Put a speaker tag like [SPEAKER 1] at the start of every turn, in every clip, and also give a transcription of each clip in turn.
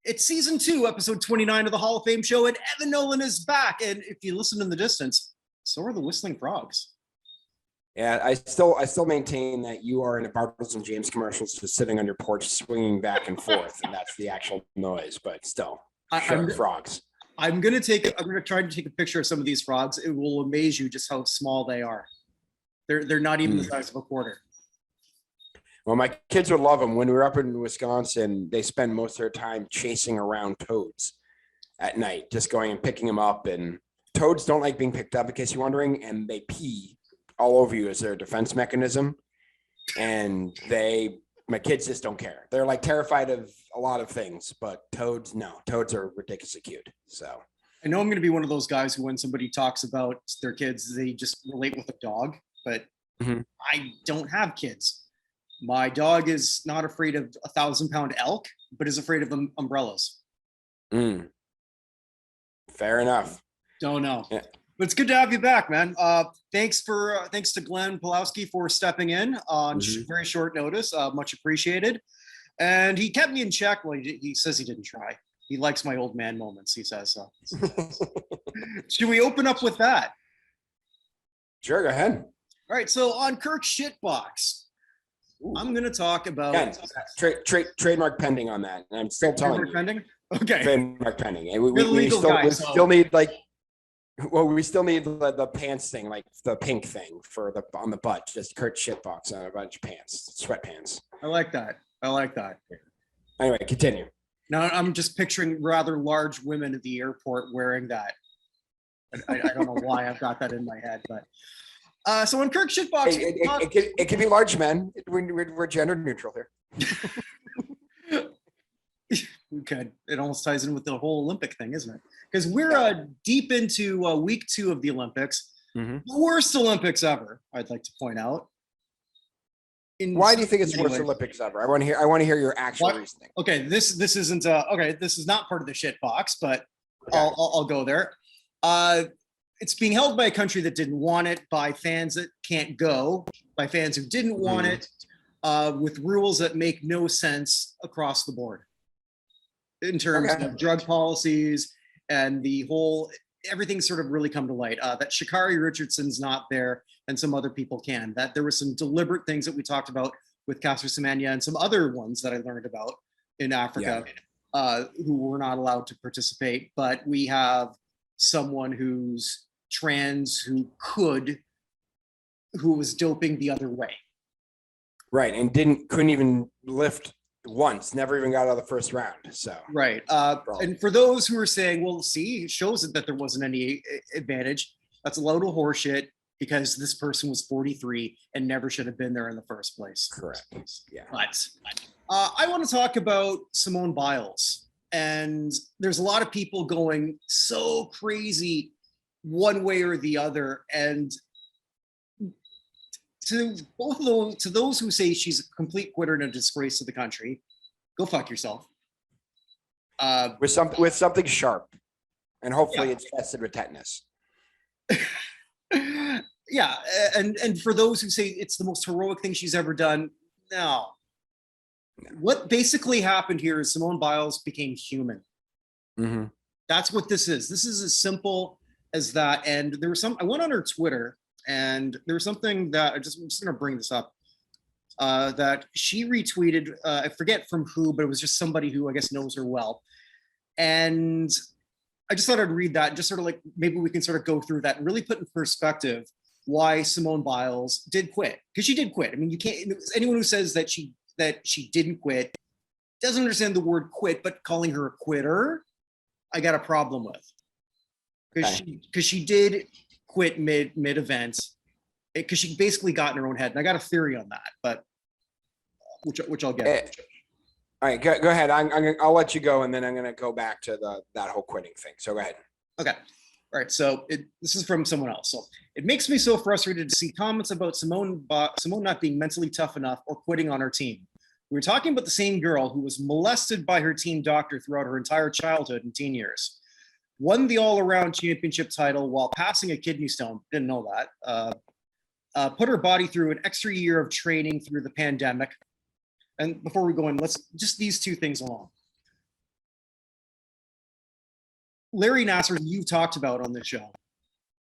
[SPEAKER 1] It's season 2, episode 29 of the Hall of Fame show, and Evan Nolan is back. And if you listen in the distance, so are the Whistling Frogs.
[SPEAKER 2] Yeah, I still maintain that you are in a Bartles and James commercials, just sitting on your porch, swinging back and forth, and that's the actual noise. But still, frogs.
[SPEAKER 1] I'm gonna try to take a picture of some of these frogs. It will amaze you just how small they are. They're not even the size of a quarter.
[SPEAKER 2] Well, my kids would love them. When we were up in Wisconsin, they spend most of their time chasing around toads at night, just going and picking them up. And toads don't like being picked up, in case you're wondering, and they pee all over you as their defense mechanism. And my kids just don't care. They're like terrified of a lot of things, but toads, no. Toads are ridiculously cute. So
[SPEAKER 1] I know I'm going to be one of those guys who, when somebody talks about their kids, they just relate with a dog, but I don't have kids. My dog is not afraid of 1,000-pound elk, but is afraid of umbrellas.
[SPEAKER 2] Fair enough.
[SPEAKER 1] Don't know.
[SPEAKER 2] Yeah.
[SPEAKER 1] But it's good to have you back, man. Thanks to Glenn Pulowski for stepping in on very short notice. Much appreciated. And he kept me in check. Well, he says he didn't try. He likes my old man moments, he says. So. Should we open up with that?
[SPEAKER 2] Sure, go ahead.
[SPEAKER 1] All right, so on Kirk Shitbox, I'm going to talk about...
[SPEAKER 2] trademark pending on that. And I'm still telling you.
[SPEAKER 1] Pending? Okay.
[SPEAKER 2] Trademark pending. We still need the pants thing, like the pink thing on the butt, just Kirk Shitbox on a bunch of pants, sweatpants.
[SPEAKER 1] I like that.
[SPEAKER 2] Anyway, continue.
[SPEAKER 1] Now I'm just picturing rather large women at the airport wearing that. I don't know why I've got that in my head, but so on Kirk Shitbox,
[SPEAKER 2] it can be large men. We're gender neutral here.
[SPEAKER 1] Okay, it almost ties in with the whole Olympic thing, isn't it? Because we're deep into week 2 of the Olympics, the worst Olympics ever. I'd like to point out.
[SPEAKER 2] Why do you think it's the worst Olympics ever? I want to hear your actual reasoning.
[SPEAKER 1] Okay, this isn't this is not part of the shit box, but okay. I'll go there. It's being held by a country that didn't want it, by fans that can't go, by fans who didn't want it, with rules that make no sense across the board in terms of drug policies and the whole, everything's sort of really come to light. That Sha'Carri Richardson's not there and some other people can. That there were some deliberate things that we talked about with Caster Semenya and some other ones that I learned about in Africa who were not allowed to participate. But we have someone who's trans who was doping the other way.
[SPEAKER 2] Right, and couldn't even lift once, never even got out of the first round. So
[SPEAKER 1] right, and for those who are saying, well, see, it shows that there wasn't any advantage. That's a load of horseshit because this person was 43 and never should have been there in the first place.
[SPEAKER 2] Correct. Yeah.
[SPEAKER 1] But I want to talk about Simone Biles, and there's a lot of people going so crazy one way or the other, and to those who say she's a complete quitter and a disgrace to the country, go fuck yourself.
[SPEAKER 2] With something sharp, and hopefully it's tested with tetanus.
[SPEAKER 1] Yeah, and for those who say it's the most heroic thing she's ever done, no. What basically happened here is Simone Biles became human. That's what this is. This is as simple as that. And there was I went on her Twitter, and there was something that I'm just going to bring this up, that she retweeted, I forget from who, but it was just somebody who I guess knows her well. And I just thought I'd read that and just sort of like, maybe we can sort of go through that and really put in perspective why Simone Biles did quit. Because she did quit. I mean, you can't, anyone who says that she didn't quit doesn't understand the word quit, but calling her a quitter, I got a problem with. Because she did quit mid events, because she basically got in her own head, and I got a theory on that, but which I'll get.
[SPEAKER 2] All right, go ahead. I'll let you go, and then I'm going to go back to that whole quitting thing. So go ahead. Okay.
[SPEAKER 1] All right. So this is from someone else. So it makes me so frustrated to see comments about Simone not being mentally tough enough or quitting on her team. We were talking about the same girl who was molested by her team doctor throughout her entire childhood and teen years. Won the all-around championship title while passing a kidney stone. Didn't know that. Put her body through an extra year of training through the pandemic. And before we go in, let's just these two things alone. Larry Nassar, you've talked about on the show.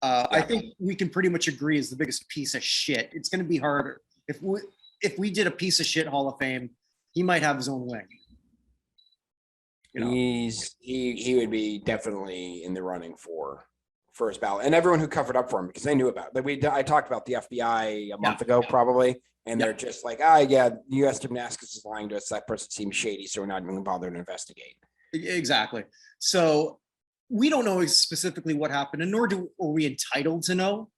[SPEAKER 1] I think we can pretty much agree is the biggest piece of shit. It's going to be harder if we did a piece of shit Hall of Fame. He might have his own wing. You know?
[SPEAKER 2] He would be definitely in the running for first ballot, and everyone who covered up for him because they knew about it. I talked about the FBI a month ago probably, and they're just like, U.S. Gymnastics is lying to us. That person seems shady, so we're not even bothering to investigate.
[SPEAKER 1] Exactly. So we don't know specifically what happened, and nor are we entitled to know.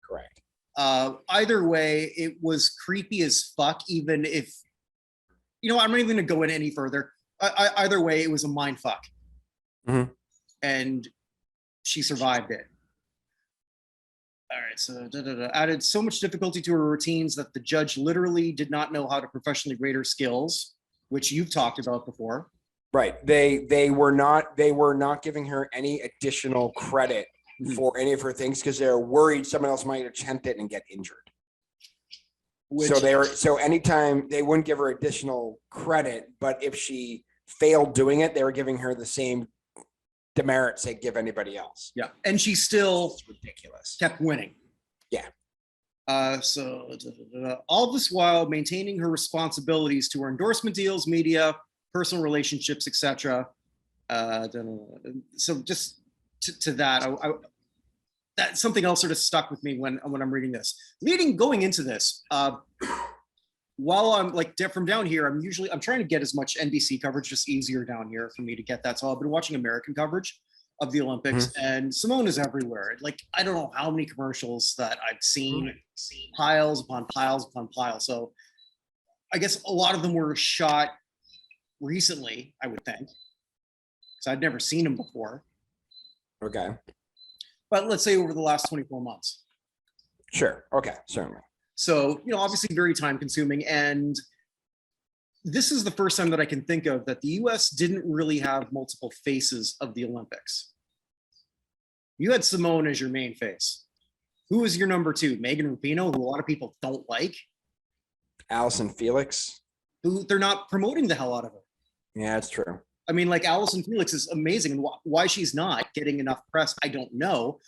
[SPEAKER 2] Correct.
[SPEAKER 1] Either way, it was creepy as fuck. Even if, I'm not even going to go in any further. Either way, it was a mind fuck.
[SPEAKER 2] Mm-hmm.
[SPEAKER 1] And she survived it. All right, so added so much difficulty to her routines that the judge literally did not know how to professionally grade her skills, which you've talked about before.
[SPEAKER 2] Right. They were not giving her any additional credit for any of her things because they're worried someone else might attempt it and get injured. So anytime they wouldn't give her additional credit, but if she failed doing it, they were giving her the same demerits they give anybody else.
[SPEAKER 1] Yeah, and she still
[SPEAKER 2] ridiculous
[SPEAKER 1] kept winning.
[SPEAKER 2] Yeah.
[SPEAKER 1] All this while maintaining her responsibilities to her endorsement deals, media, personal relationships, etc. So just to that, that's something else sort of stuck with me when I'm reading this. Going into this, while I'm from down here, I'm trying to get as much NBC coverage, just easier down here for me to get that. So I've been watching American coverage of the Olympics, and Simone is everywhere. I don't know how many commercials that I've seen, piles upon piles upon piles. So I guess a lot of them were shot recently, I would think, because I'd never seen them before.
[SPEAKER 2] Okay.
[SPEAKER 1] But let's say over the last 24 months.
[SPEAKER 2] Sure. Okay. Certainly.
[SPEAKER 1] So, obviously very time consuming. And this is the first time that I can think of that the US didn't really have multiple faces of the Olympics. You had Simone as your main face. Who was your number two? Megan Rapinoe, who a lot of people don't like.
[SPEAKER 2] Allison Felix.
[SPEAKER 1] Who they're not promoting the hell out of her. Yeah,
[SPEAKER 2] that's true.
[SPEAKER 1] I mean, Allison Felix is amazing. And why she's not getting enough press, I don't know.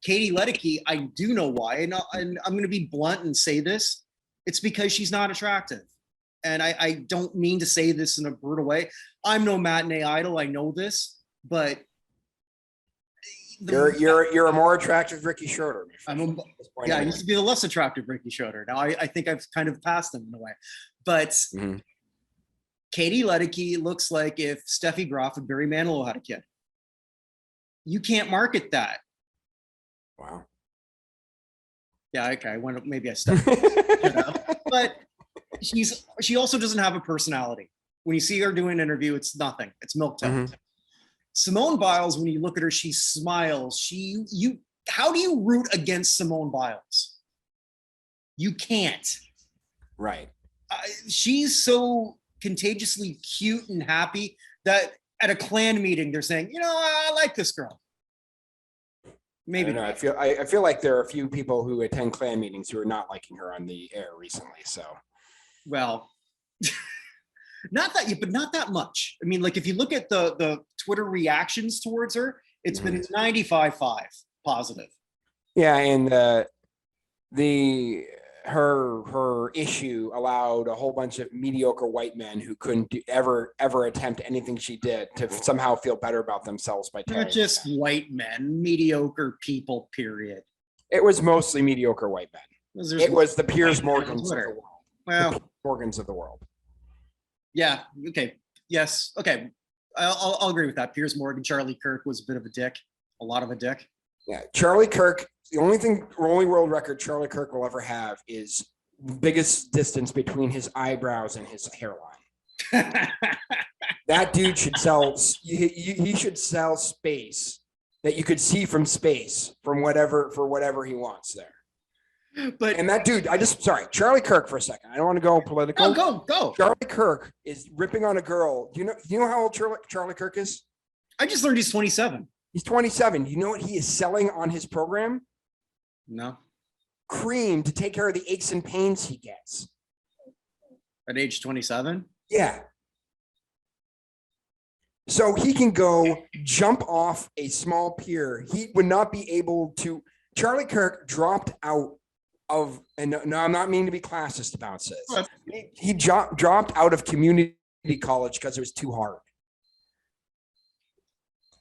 [SPEAKER 1] Katie Ledecky, I do know why. And I'm going to be blunt and say this. It's because she's not attractive. And I don't mean to say this in a brutal way. I'm no matinee idol. I know this. But
[SPEAKER 2] you're a more attractive Ricky Schroeder.
[SPEAKER 1] I used to be the less attractive Ricky Schroeder. Now I think I've kind of passed him in a way. But Katie Ledecky looks like if Steffi Graf and Barry Manilow had a kid. You can't market that.
[SPEAKER 2] Wow.
[SPEAKER 1] Yeah, okay. Maybe I stepped but she also doesn't have a personality. When you see her doing an interview, it's nothing. It's milk toast. Simone Biles, when you look at her, she smiles. How do you root against Simone Biles? You can't.
[SPEAKER 2] Right.
[SPEAKER 1] She's so contagiously cute and happy that at a clan meeting they're saying, I like this girl. Maybe
[SPEAKER 2] I feel like there are a few people who attend clan meetings who are not liking her on the air recently. So,
[SPEAKER 1] well, not that much. I mean, if you look at the Twitter reactions towards her, it's been 95.5 positive.
[SPEAKER 2] Yeah, and her issue allowed a whole bunch of mediocre white men who couldn't ever attempt anything she did to somehow feel better about themselves by
[SPEAKER 1] not just white men, mediocre people, period.
[SPEAKER 2] It was mostly mediocre white men. It was the Piers Morgans of the world.
[SPEAKER 1] Well,
[SPEAKER 2] the Piers Morgans of the world.
[SPEAKER 1] Yeah. Okay. Yes. Okay. I'll agree with that. Piers Morgan, Charlie Kirk was a bit of a dick, a lot of a dick.
[SPEAKER 2] Yeah, Charlie Kirk. The only world record Charlie Kirk will ever have is biggest distance between his eyebrows and his hairline. That dude should sell. He should sell space that you could see from space for whatever he wants there. And that dude, Charlie Kirk for a second. I don't want to go political.
[SPEAKER 1] No, go.
[SPEAKER 2] Charlie Kirk is ripping on a girl. Do you know how old Charlie Kirk is?
[SPEAKER 1] I just learned he's 27.
[SPEAKER 2] He's 27. You know what he is selling on his program?
[SPEAKER 1] No.
[SPEAKER 2] Cream to take care of the aches and pains he gets.
[SPEAKER 1] At age 27?
[SPEAKER 2] Yeah. So he can go jump off a small pier. He would not be able to. Charlie Kirk dropped out of, and no, I'm not meaning to be classist about this. He dropped out of community college because it was too hard.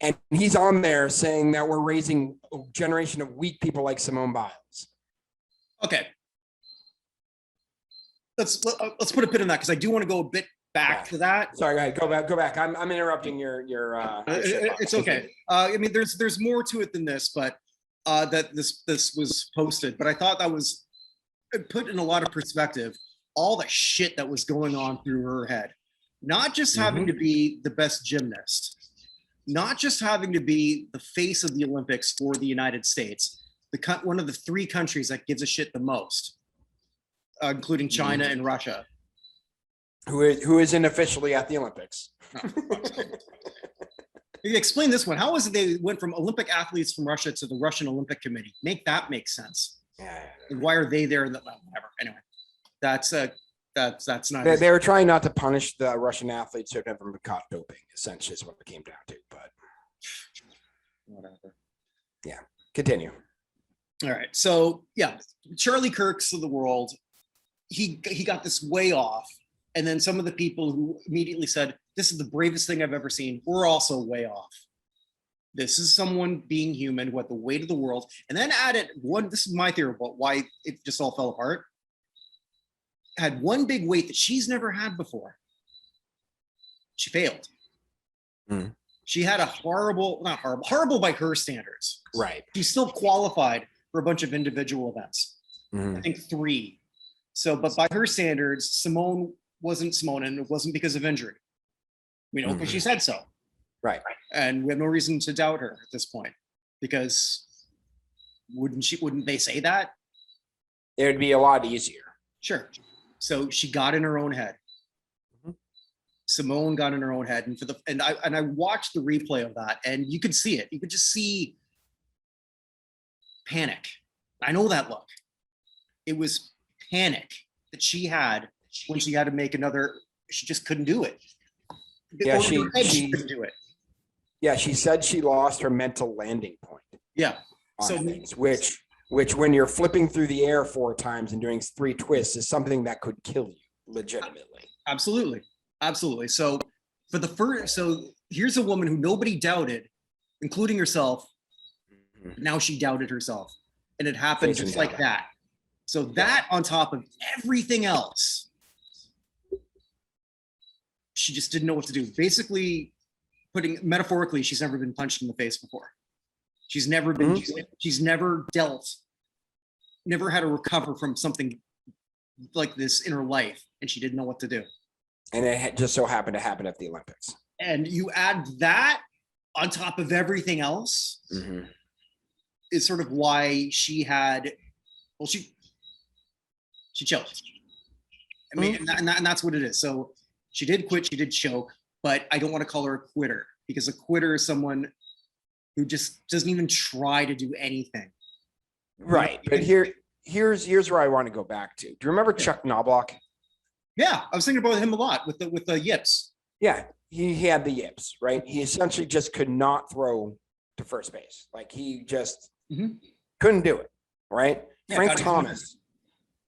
[SPEAKER 2] And he's on there saying that we're raising a generation of weak people like Simone Biles.
[SPEAKER 1] Okay. Let's put a pin in that, because I do want to go a bit back to that.
[SPEAKER 2] Sorry, go ahead. Go back. I'm interrupting your
[SPEAKER 1] it's okay. I mean, there's more to it than this, but that this was posted. But I thought that was put in a lot of perspective, all the shit that was going on through her head. Not just having to be the best gymnast, not just having to be the face of the Olympics for the United States, one of the 3 countries that gives a shit the most, including China and Russia.
[SPEAKER 2] Who isn't officially at the Olympics.
[SPEAKER 1] Explain this one. How is it they went from Olympic athletes from Russia to the Russian Olympic Committee? Make that make sense.
[SPEAKER 2] Yeah.
[SPEAKER 1] And why are they there? Whatever. Anyway, that's not.
[SPEAKER 2] They were trying not to punish the Russian athletes who had never been caught doping. Essentially, is what it came down to. But
[SPEAKER 1] whatever.
[SPEAKER 2] Yeah. Continue.
[SPEAKER 1] All right. So yeah, Charlie Kirk's of the world. He got this way off. And then some of the people who immediately said, this is the bravest thing I've ever seen, we're also way off. This is someone being human who had the weight of the world. And then added this is my theory about why it just all fell apart. Had one big weight that she's never had before. She failed. She had a horrible by her standards.
[SPEAKER 2] Right.
[SPEAKER 1] She still qualified for a bunch of individual events. I think 3. So, but by her standards, Simone wasn't Simone, and it wasn't because of injury. We know because she said so.
[SPEAKER 2] Right.
[SPEAKER 1] And we have no reason to doubt her at this point, because wouldn't they say that?
[SPEAKER 2] It would be a lot easier.
[SPEAKER 1] Sure. So she got in her own head. Simone got in her own head, and I watched the replay of that, and you could see it. You could just see panic. I know that look. It was panic that she had when she had to make another. She just couldn't do it.
[SPEAKER 2] Yeah, she
[SPEAKER 1] couldn't do it.
[SPEAKER 2] Yeah, she said she lost her mental landing point.
[SPEAKER 1] Yeah.
[SPEAKER 2] So things, which when you're flipping through the air 4 times and doing 3 twists is something that could kill you legitimately.
[SPEAKER 1] Absolutely. So here's a woman who nobody doubted, including herself. Now she doubted herself, and it happened just like that. So that on top of everything else, she just didn't know what to do. Basically, putting metaphorically, she's never been punched in the face before. She's never been, she's never never had to recover from something like this in her life, and she didn't know what to do.
[SPEAKER 2] And it just so happened to happen at the Olympics. And
[SPEAKER 1] you add that on top of everything else, is sort of why she had, she choked. I mean, and that's what it is. So she did quit, she did choke, but I don't want to call her a quitter, because a quitter is someone who just doesn't even try to do anything.
[SPEAKER 2] Right. But here's where I want to go back to. Do you remember Chuck Knobloch?
[SPEAKER 1] Yeah, I was thinking about him a lot with the yips.
[SPEAKER 2] Yeah, he had the yips, right? He essentially just could not throw to first base. Like he just couldn't do it, right? Yeah, Frank Thomas,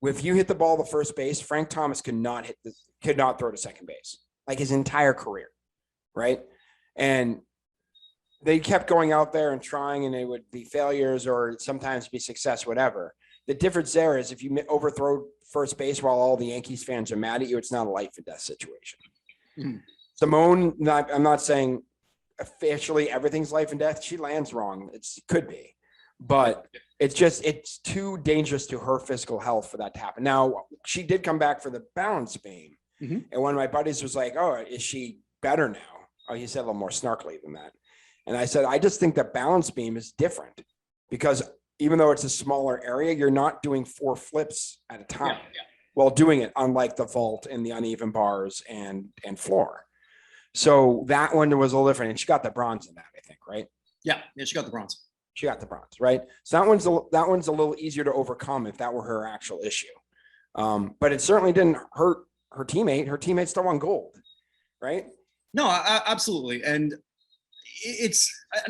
[SPEAKER 2] if you hit the ball to first base, Frank Thomas could not throw to second base, like his entire career, right? And they kept going out there and trying, and they would be failures or sometimes be success, whatever. The difference there is if you overthrow first base while all the Yankees fans are mad at you, it's not a life or death situation. Simone, I'm not saying officially everything's life and death. She lands wrong. It could be, but it's too dangerous to her physical health for that to happen. Now, she did come back for the balance beam. And one of my buddies was like, oh, is she better now? Oh, he said a little more snarkily than that. And I said, I just think the balance beam is different, because even though it's a smaller area, you're not doing 4 flips at a time while doing it, unlike the vault and the uneven bars and floor. So that one was a little different, and she got the bronze in that, I think, right?
[SPEAKER 1] Yeah, she got the bronze.
[SPEAKER 2] She got the bronze, right? So that one's a little easier to overcome if that were her actual issue. But it certainly didn't hurt her teammate. Her teammate still won gold, right?
[SPEAKER 1] No, absolutely. And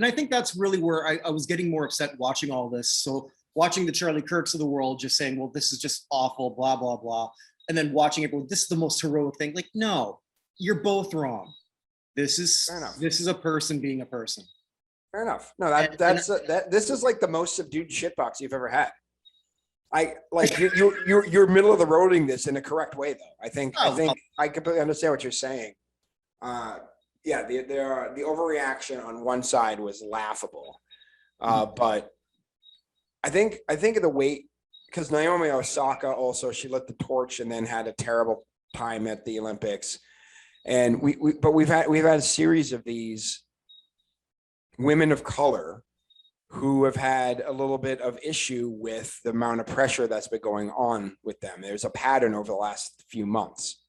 [SPEAKER 1] I think that's really where I was getting more upset watching all this. So watching the Charlie Kirks of the world just saying, well, this is just awful, blah, blah, blah. And then watching it, well, this is the most heroic thing. Like, no, you're both wrong. This is a person being a person.
[SPEAKER 2] Fair enough. No, this is like the most subdued shitbox you've ever had. I like you're middle of the roading this in a correct way though. I think I completely understand what you're saying. Yeah, the overreaction on one side was laughable, but I think of the weight because Naomi Osaka also she lit the torch and then had a terrible time at the Olympics, and we've had a series of these women of color who have had a little bit of issue with the amount of pressure that's been going on with them. There's a pattern over the last few months.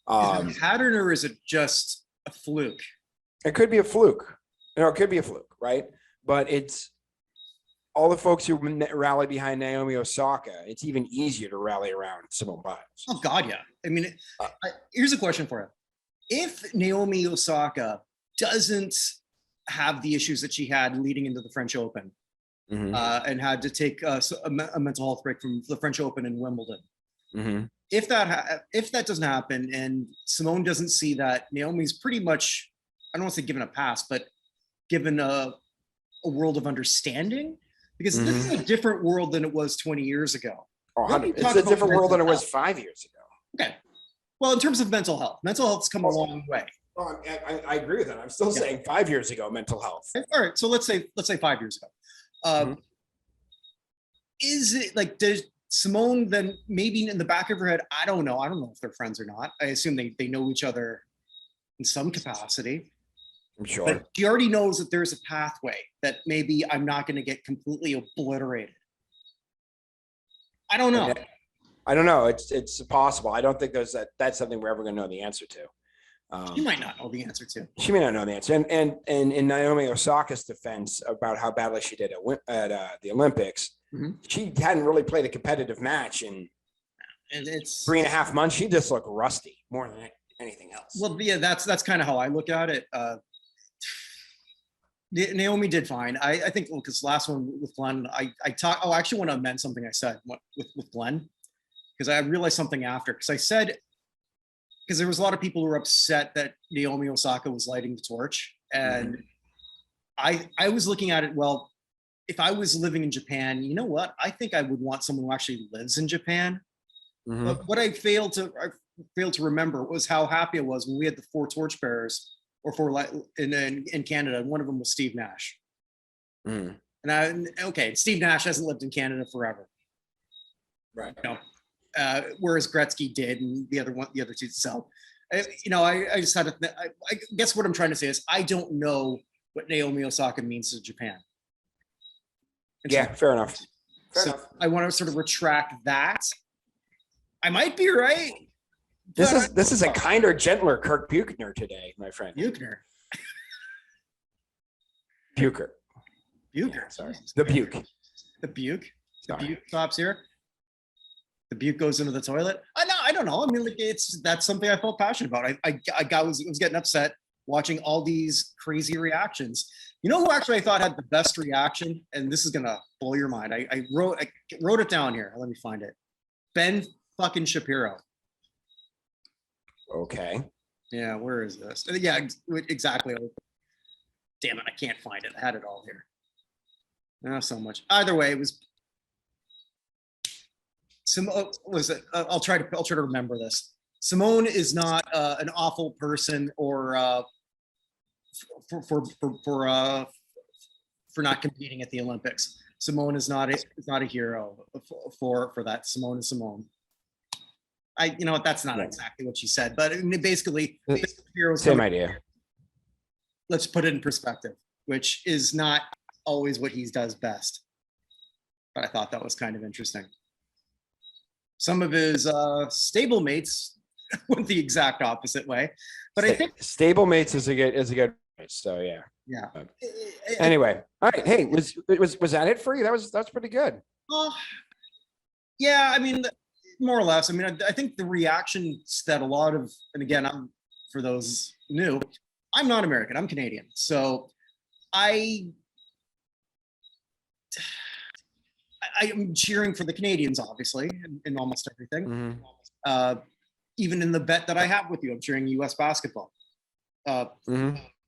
[SPEAKER 1] Is it a pattern or is it just a fluke?
[SPEAKER 2] It could be a fluke. It could be a fluke, right? But it's all the folks who rally behind Naomi Osaka. It's even easier to rally around Simone Biles.
[SPEAKER 1] Oh God, yeah. I mean, here's a question for you: if Naomi Osaka doesn't have the issues that she had leading into the French Open, and had to take a mental health break from the French Open and Wimbledon. If that doesn't happen and Simone doesn't see that Naomi's pretty much, I don't want to say given a pass, but given a world of understanding, because this is a different world than it was 20 years ago.
[SPEAKER 2] It's a different world than it was 5 years ago.
[SPEAKER 1] Okay. Well, in terms of mental health's come a long way.
[SPEAKER 2] Well, I agree with that. I'm still saying 5 years ago, mental health.
[SPEAKER 1] All right. So let's say 5 years ago. Is it like, does Simone then maybe in the back of her head, I don't know if they're friends or not. I assume they know each other in some capacity.
[SPEAKER 2] I'm sure.
[SPEAKER 1] But she already knows that there's a pathway that maybe I'm not going to get completely obliterated. I don't know.
[SPEAKER 2] I don't know. It's possible. I don't think that's something we're ever going to know the answer to.
[SPEAKER 1] She might not know the answer to.
[SPEAKER 2] She may not know the answer. And in Naomi Osaka's defense about how badly she did at the Olympics, she hadn't really played a competitive match in
[SPEAKER 1] it's
[SPEAKER 2] 3.5 months. She just looked rusty more than anything else.
[SPEAKER 1] Well, yeah, that's kind of how I look at it. Naomi did fine. I think because last one with Glenn, I actually want to amend something I said with Glenn, because I realized something after, because I said, because there was a lot of people who were upset that Naomi Osaka was lighting the torch. And I was looking at it, well, if I was living in Japan, you know what? I think I would want someone who actually lives in Japan. But what I failed to remember was how happy I was when we had the 4 torchbearers or 4 in Canada, and one of them was Steve Nash. And Steve Nash hasn't lived in Canada forever.
[SPEAKER 2] Right.
[SPEAKER 1] You know, whereas Gretzky did, and the other two. So, I just had to. I guess what I'm trying to say is I don't know what Naomi Osaka means to Japan.
[SPEAKER 2] Yeah, fair enough.
[SPEAKER 1] I want to sort of retract that. I might be right.
[SPEAKER 2] This is a kinder, gentler Kirk Buchner today, my friend.
[SPEAKER 1] Buchner.
[SPEAKER 2] Bucher.
[SPEAKER 1] Sorry.
[SPEAKER 2] The Buke.
[SPEAKER 1] The Buke. The Buke stops here. The Buke goes into the toilet. I don't know. I mean, like that's something I felt passionate about. I was getting upset watching all these crazy reactions. You know who actually I thought had the best reaction, and this is gonna blow your mind. I wrote it down here. Let me find it. Ben fucking Shapiro.
[SPEAKER 2] Okay.
[SPEAKER 1] Yeah, where is this? Yeah, exactly. Damn it, I can't find it. I had it all here. Not so much. Either way, it was. I'll try to remember this. Simone is not an awful person or for not competing at the Olympics. Simone is not a hero for that. Simone is Simone. You know what? That's not exactly what she said, but I mean, basically,
[SPEAKER 2] same idea.
[SPEAKER 1] Let's put it in perspective, which is not always what he does best. But I thought that was kind of interesting. Some of his stablemates went the exact opposite way, but I think
[SPEAKER 2] stablemates is a good. So yeah.
[SPEAKER 1] Yeah.
[SPEAKER 2] Anyway, all right. Hey, was that it for you? That's pretty good.
[SPEAKER 1] Yeah, I mean, more or less. I mean, I think the reactions that a lot of, and again, for those new. I'm not American. I'm Canadian. So I am cheering for the Canadians, obviously, in almost everything. Even in the bet that I have with you, I'm cheering U.S. basketball.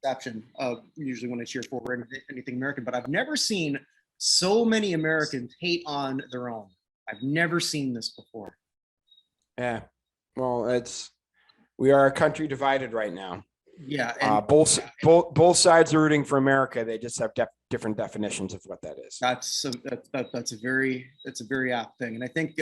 [SPEAKER 1] Exception, usually when I cheer for anything American, but I've never seen so many Americans hate on their own. I've never seen this before.
[SPEAKER 2] Yeah. Well, we are a country divided right now.
[SPEAKER 1] Yeah. And
[SPEAKER 2] both sides are rooting for America. They just have different definitions of what that is.
[SPEAKER 1] That's a very apt thing. And I think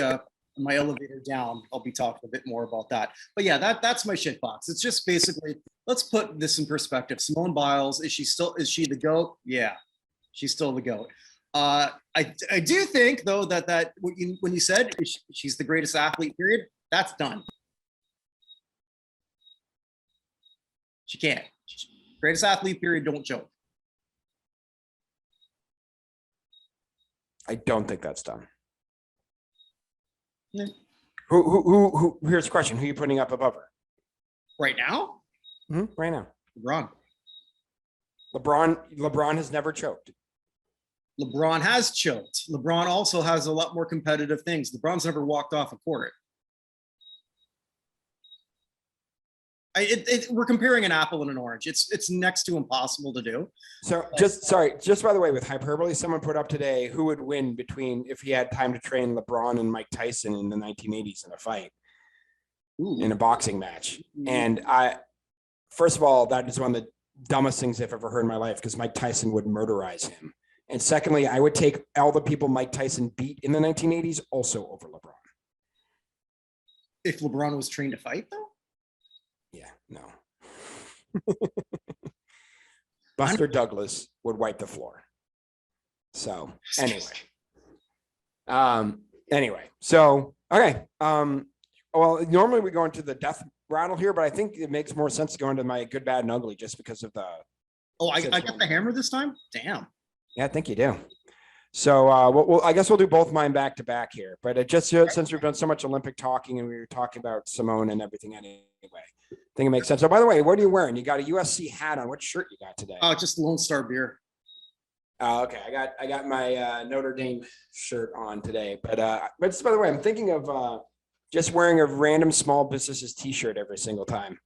[SPEAKER 1] my elevator down, I'll be talking a bit more about that. But yeah, that's my shit box. It's just basically, let's put this in perspective. Simone Biles, is she the GOAT? Yeah, she's still the GOAT. I do think though that when you said she's the greatest athlete, period, that's done. She can't. Greatest athlete, period, don't joke.
[SPEAKER 2] I don't think that's done.
[SPEAKER 1] Yeah.
[SPEAKER 2] Who? Here's the question: who are you putting up above her?
[SPEAKER 1] Right now?
[SPEAKER 2] Right now.
[SPEAKER 1] LeBron
[SPEAKER 2] has never choked.
[SPEAKER 1] LeBron has choked. LeBron also has a lot more competitive things. LeBron's never walked off a court. We're comparing an apple and an orange. It's next to impossible to do.
[SPEAKER 2] So just by the way, with hyperbole, someone put up today who would win between if he had time to train LeBron and Mike Tyson in the 1980s in a fight. Ooh. In a boxing match. And first of all, that is one of the dumbest things I've ever heard in my life because Mike Tyson would murderize him. And secondly, I would take all the people Mike Tyson beat in the 1980s also over LeBron.
[SPEAKER 1] If LeBron was trained to fight, though?
[SPEAKER 2] Yeah, no. Buster Douglas would wipe the floor. So anyway. So okay. Well, normally we go into the death rattle here, but I think it makes more sense to go into my good, bad, and ugly just because of the.
[SPEAKER 1] Oh, I got the hammer this time? Damn.
[SPEAKER 2] Yeah, I think you do. So I guess we'll do both mine back to back here. But since we've done so much Olympic talking and we were talking about Simone and everything anyway, I think it makes sense. So by the way, what are you wearing? You got a USC hat on. What shirt you got today?
[SPEAKER 1] Oh, just Lone Star beer.
[SPEAKER 2] Oh, okay. I got my Notre Dame shirt on today. But just by the way, I'm thinking of just wearing a random small businesses T-shirt every single time.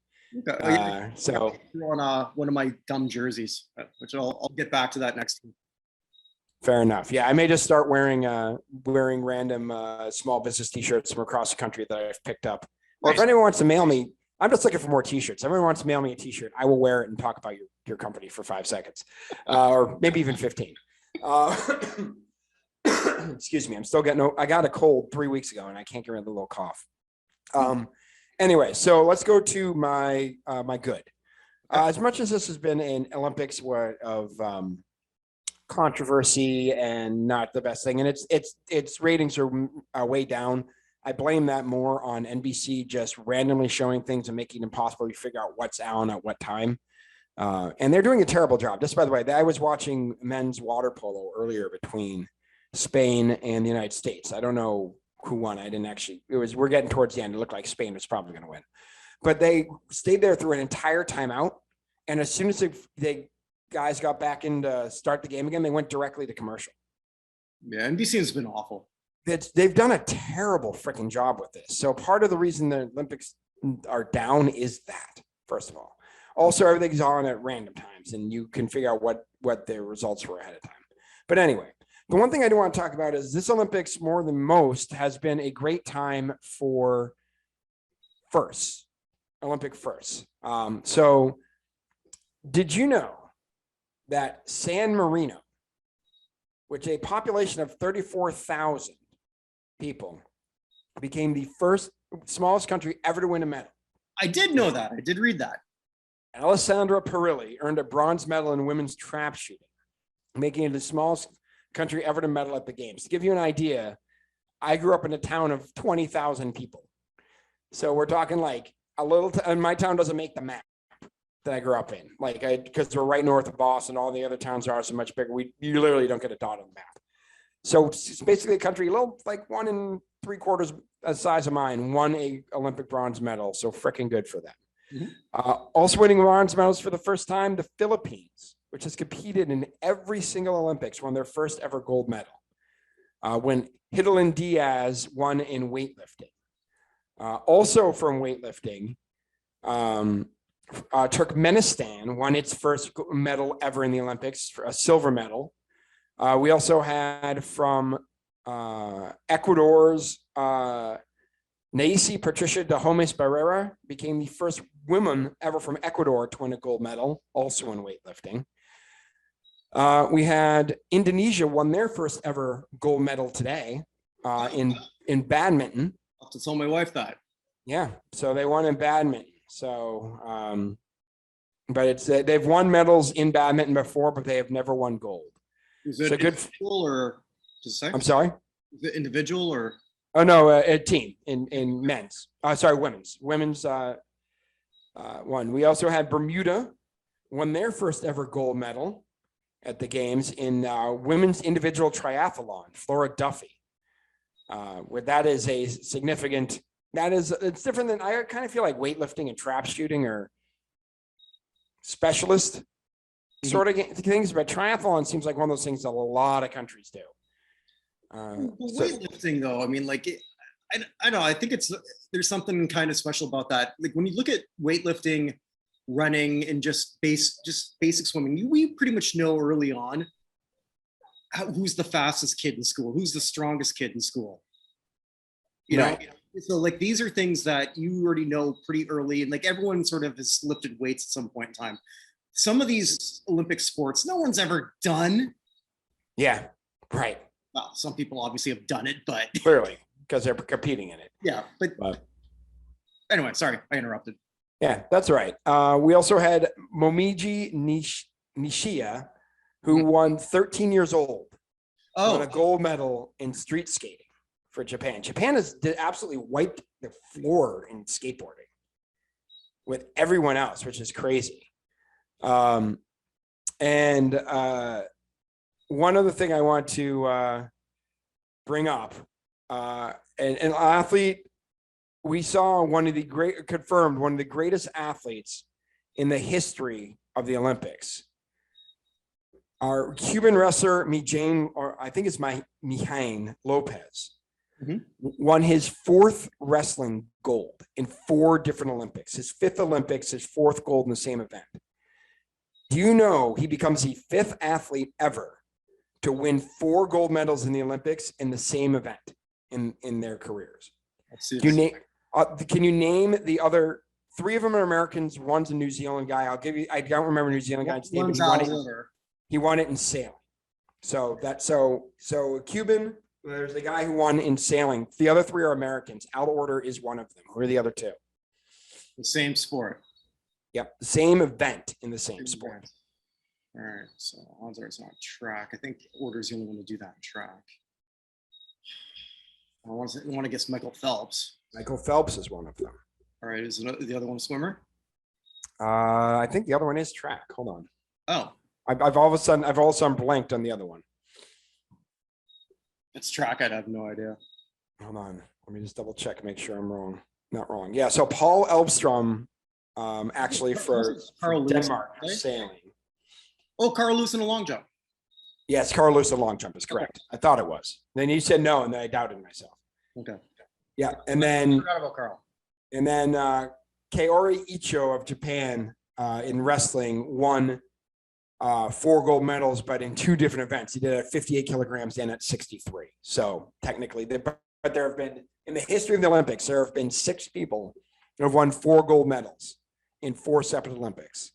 [SPEAKER 1] Okay.
[SPEAKER 2] So
[SPEAKER 1] on one of my dumb jerseys, which I'll get back to that next week.
[SPEAKER 2] Fair enough. Yeah, I may just start wearing random small business T-shirts from across the country that I've picked up. Or if anyone wants to mail me, I'm just looking for more T-shirts. If everyone wants to mail me a T-shirt, I will wear it and talk about your company for 5 seconds, or maybe even 15. Excuse me. I got a cold 3 weeks ago and I can't get rid of the little cough. Anyway, so let's go to my good. As much as this has been an Olympics of controversy and not the best thing, and its ratings are way down. I blame that more on NBC just randomly showing things and making it impossible to figure out what's on at what time. And they're doing a terrible job. Just by the way, I was watching men's water polo earlier between Spain and the United States. I don't know who won. We're getting towards the end. It looked like Spain was probably going to win, but they stayed there through an entire timeout. And as soon as they guys got back in to start the game again, they went directly to commercial.
[SPEAKER 1] Yeah, NBC has been awful.
[SPEAKER 2] They've done a terrible freaking job with this. So part of the reason the Olympics are down is that, first of all. Also, everything's on at random times, and you can figure out what their results were ahead of time. But anyway, the one thing I do want to talk about is this Olympics, more than most, has been a great time for Olympic firsts. So did you know that San Marino, which a population of 34,000 people, became the smallest country ever to win a medal?
[SPEAKER 1] I did know that. I did read that.
[SPEAKER 2] Alessandra Perilli earned a bronze medal in women's trap shooting, making it the smallest country ever to medal at the games. To give you an idea, I grew up in a town of 20,000 people. So we're talking like and my town doesn't make the map that I grew up in, because we're right north of Boston. All the other towns are so much bigger. You literally don't get a dot on the map. So it's basically a country, a little like 1 3/4 the size of mine, won a Olympic bronze medal. So freaking good for them. Also winning bronze medals for the first time, the Philippines, which has competed in every single Olympics, won their first ever gold medal. When Hidilyn Diaz won in weightlifting. Also from weightlifting, Turkmenistan won its first medal ever in the Olympics, a silver medal. We also had from Ecuador's Naisi Patricia de Homes Barrera became the first woman ever from Ecuador to win a gold medal, also in weightlifting. We had Indonesia won their first ever gold medal today in badminton.
[SPEAKER 1] I'll have to tell my wife that.
[SPEAKER 2] Yeah, so they won in badminton. So, but it's they've won medals in badminton before, but they have never won gold.
[SPEAKER 1] Is it
[SPEAKER 2] so good
[SPEAKER 1] individual or just say?
[SPEAKER 2] I'm sorry.
[SPEAKER 1] Is it individual or?
[SPEAKER 2] Oh no, a team in men's. Sorry, women's. Women's won. We also had Bermuda won their first ever gold medal at the games in women's individual triathlon. Flora Duffy, where that is a significant. It's different than I kind of feel like weightlifting and trap shooting are specialist sort of things, but triathlon seems like one of those things that a lot of countries do.
[SPEAKER 1] Weightlifting, though, I mean, like, I don't know. I think there's something kind of special about that. Like when you look at weightlifting, running, and just basic swimming, we pretty much know early on who's the fastest kid in school, who's the strongest kid in school. You know, so like these are things that you already know pretty early, and like everyone sort of has lifted weights at some point in time. Some of these Olympic sports, no one's ever done.
[SPEAKER 2] Yeah, right.
[SPEAKER 1] Well, some people obviously have done it, but
[SPEAKER 2] clearly because they're competing in it.
[SPEAKER 1] Yeah, but anyway, sorry, I interrupted.
[SPEAKER 2] Yeah, that's right. We also had Momiji Nishia, who won 13 years old, won a gold medal in street skating for Japan. Japan has absolutely wiped the floor in skateboarding with everyone else, which is crazy. One other thing I want to bring up, an athlete we saw, one of the greatest athletes in the history of the Olympics. Our Cuban wrestler, Mijain Lopez, won his fourth wrestling gold in 4 different Olympics. His 5th Olympics, his 4th gold in the same event. Do you know he becomes the 5th athlete ever to win 4 gold medals in the Olympics in the same event in their careers? Can you name the other 3 of them are Americans? One's a New Zealand guy. I don't remember New Zealand guy's name, but he won it in sailing. So a Cuban, there's the guy who won in sailing. The other 3 are Americans. Out of order is one of them. Who are the other 2?
[SPEAKER 1] The same sport.
[SPEAKER 2] Yep. The same event in the same sport.
[SPEAKER 1] All right. So odds are it's not track. I think order's the only one to do that in track. I want to guess Michael Phelps.
[SPEAKER 2] Michael Phelps is one of them.
[SPEAKER 1] All right. Is the other one a swimmer?
[SPEAKER 2] I think the other one is track. Hold on.
[SPEAKER 1] Oh.
[SPEAKER 2] I've all of a sudden blanked on the other one.
[SPEAKER 1] It's track. I'd have no idea.
[SPEAKER 2] Hold on. Let me just double check, make sure I'm wrong. Not wrong. Yeah. So Paul Elvstrom, actually for Denmark, sailing.
[SPEAKER 1] Oh, Carl Lewis in a long jump.
[SPEAKER 2] Yes, Carl Lewis in long jump is correct. Okay. I thought it was. Then you said no, and then I doubted myself.
[SPEAKER 1] Okay.
[SPEAKER 2] Yeah, and then
[SPEAKER 1] I forgot about Carl.
[SPEAKER 2] And then Kaori Icho of Japan in wrestling won 4 gold medals, but in 2 different events. He did it at 58 kilograms and at 63. So technically, but there have been, in the history of the Olympics, there have been 6 people who have won 4 gold medals in 4 separate Olympics.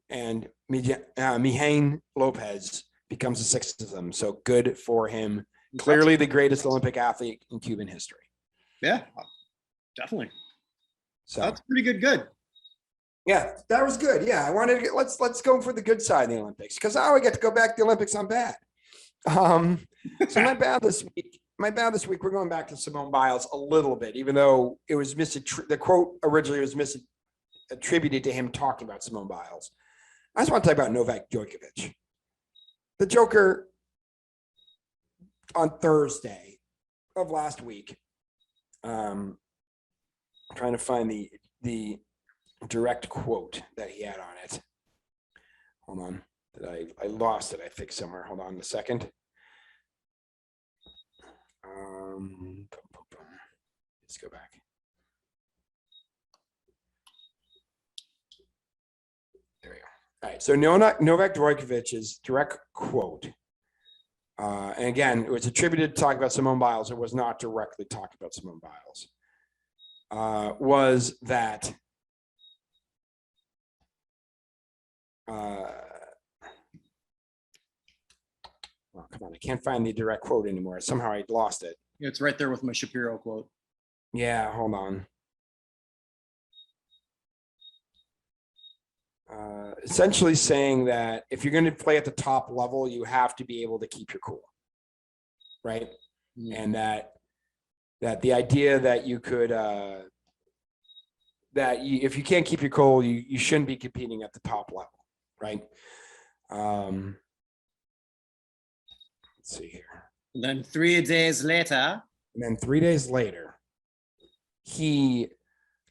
[SPEAKER 2] And Mijain Lopez becomes the 6th of them. So good for him. Clearly the greatest Olympic athlete in Cuban history.
[SPEAKER 1] Yeah, definitely.
[SPEAKER 2] So
[SPEAKER 1] that's pretty good.
[SPEAKER 2] Yeah, that was good. Yeah, I wanted to let's go for the good side of the Olympics, because now I get to go back to the Olympics on bad. So my bad this week. We're going back to Simone Biles a little bit, even though it was the quote originally was attributed to him talking about Simone Biles. I just want to talk about Novak Djokovic. The Joker on Thursday of last week. I'm trying to find the direct quote that he had on it. Hold on. I lost it, I think, somewhere. Hold on a second. Let's go back. There we go. All right. So Novak Djokovic's direct quote, and again, it was attributed to talk about Simone Biles. It was not directly talking about Simone Biles. Was that oh, come on, I can't find the direct quote anymore. Somehow I lost it.
[SPEAKER 1] It's right there with my Shapiro quote.
[SPEAKER 2] Yeah, hold on. Essentially saying that if you're going to play at the top level, you have to be able to keep your cool, right? Mm-hmm. And that the idea that you could if you can't keep your cool, you shouldn't be competing at the top level, right? Let's see here.
[SPEAKER 1] And then 3 days later.
[SPEAKER 2] And then 3 days later, he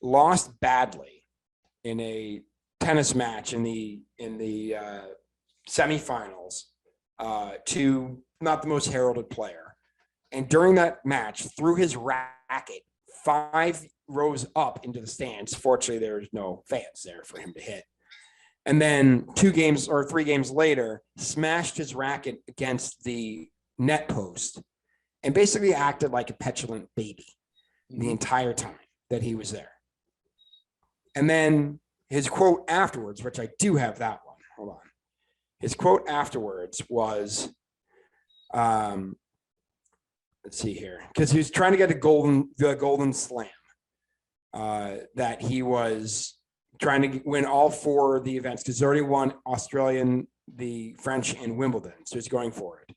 [SPEAKER 2] lost badly in a tennis match in the semifinals to not the most heralded player. And during that match, threw his racket 5 rows up into the stands. Fortunately, there was no fans there for him to hit. And then 3 games later, smashed his racket against the net post and basically acted like a petulant baby the entire time that he was there. And then his quote afterwards, which I do have that one. Hold on. His quote afterwards was, let's see here, because he was trying to get the golden slam. That he was trying to win all 4 of the events because he already won Australian, the French, and Wimbledon. So he's going for it.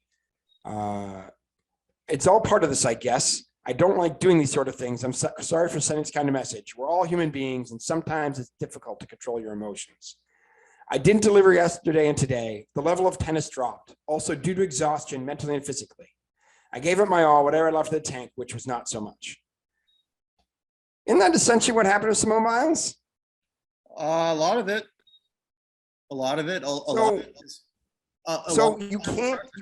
[SPEAKER 2] It's all part of this, I guess. I don't like doing these sort of things. I'm sorry for sending this kind of message. We're all human beings, and sometimes it's difficult to control your emotions. I didn't deliver yesterday and today. The level of tennis dropped, also due to exhaustion, mentally and physically. I gave it my all, whatever I left in the tank, which was not so much. Isn't that essentially what happened to Simone Biles?
[SPEAKER 1] A lot of it. A lot of it.
[SPEAKER 2] So you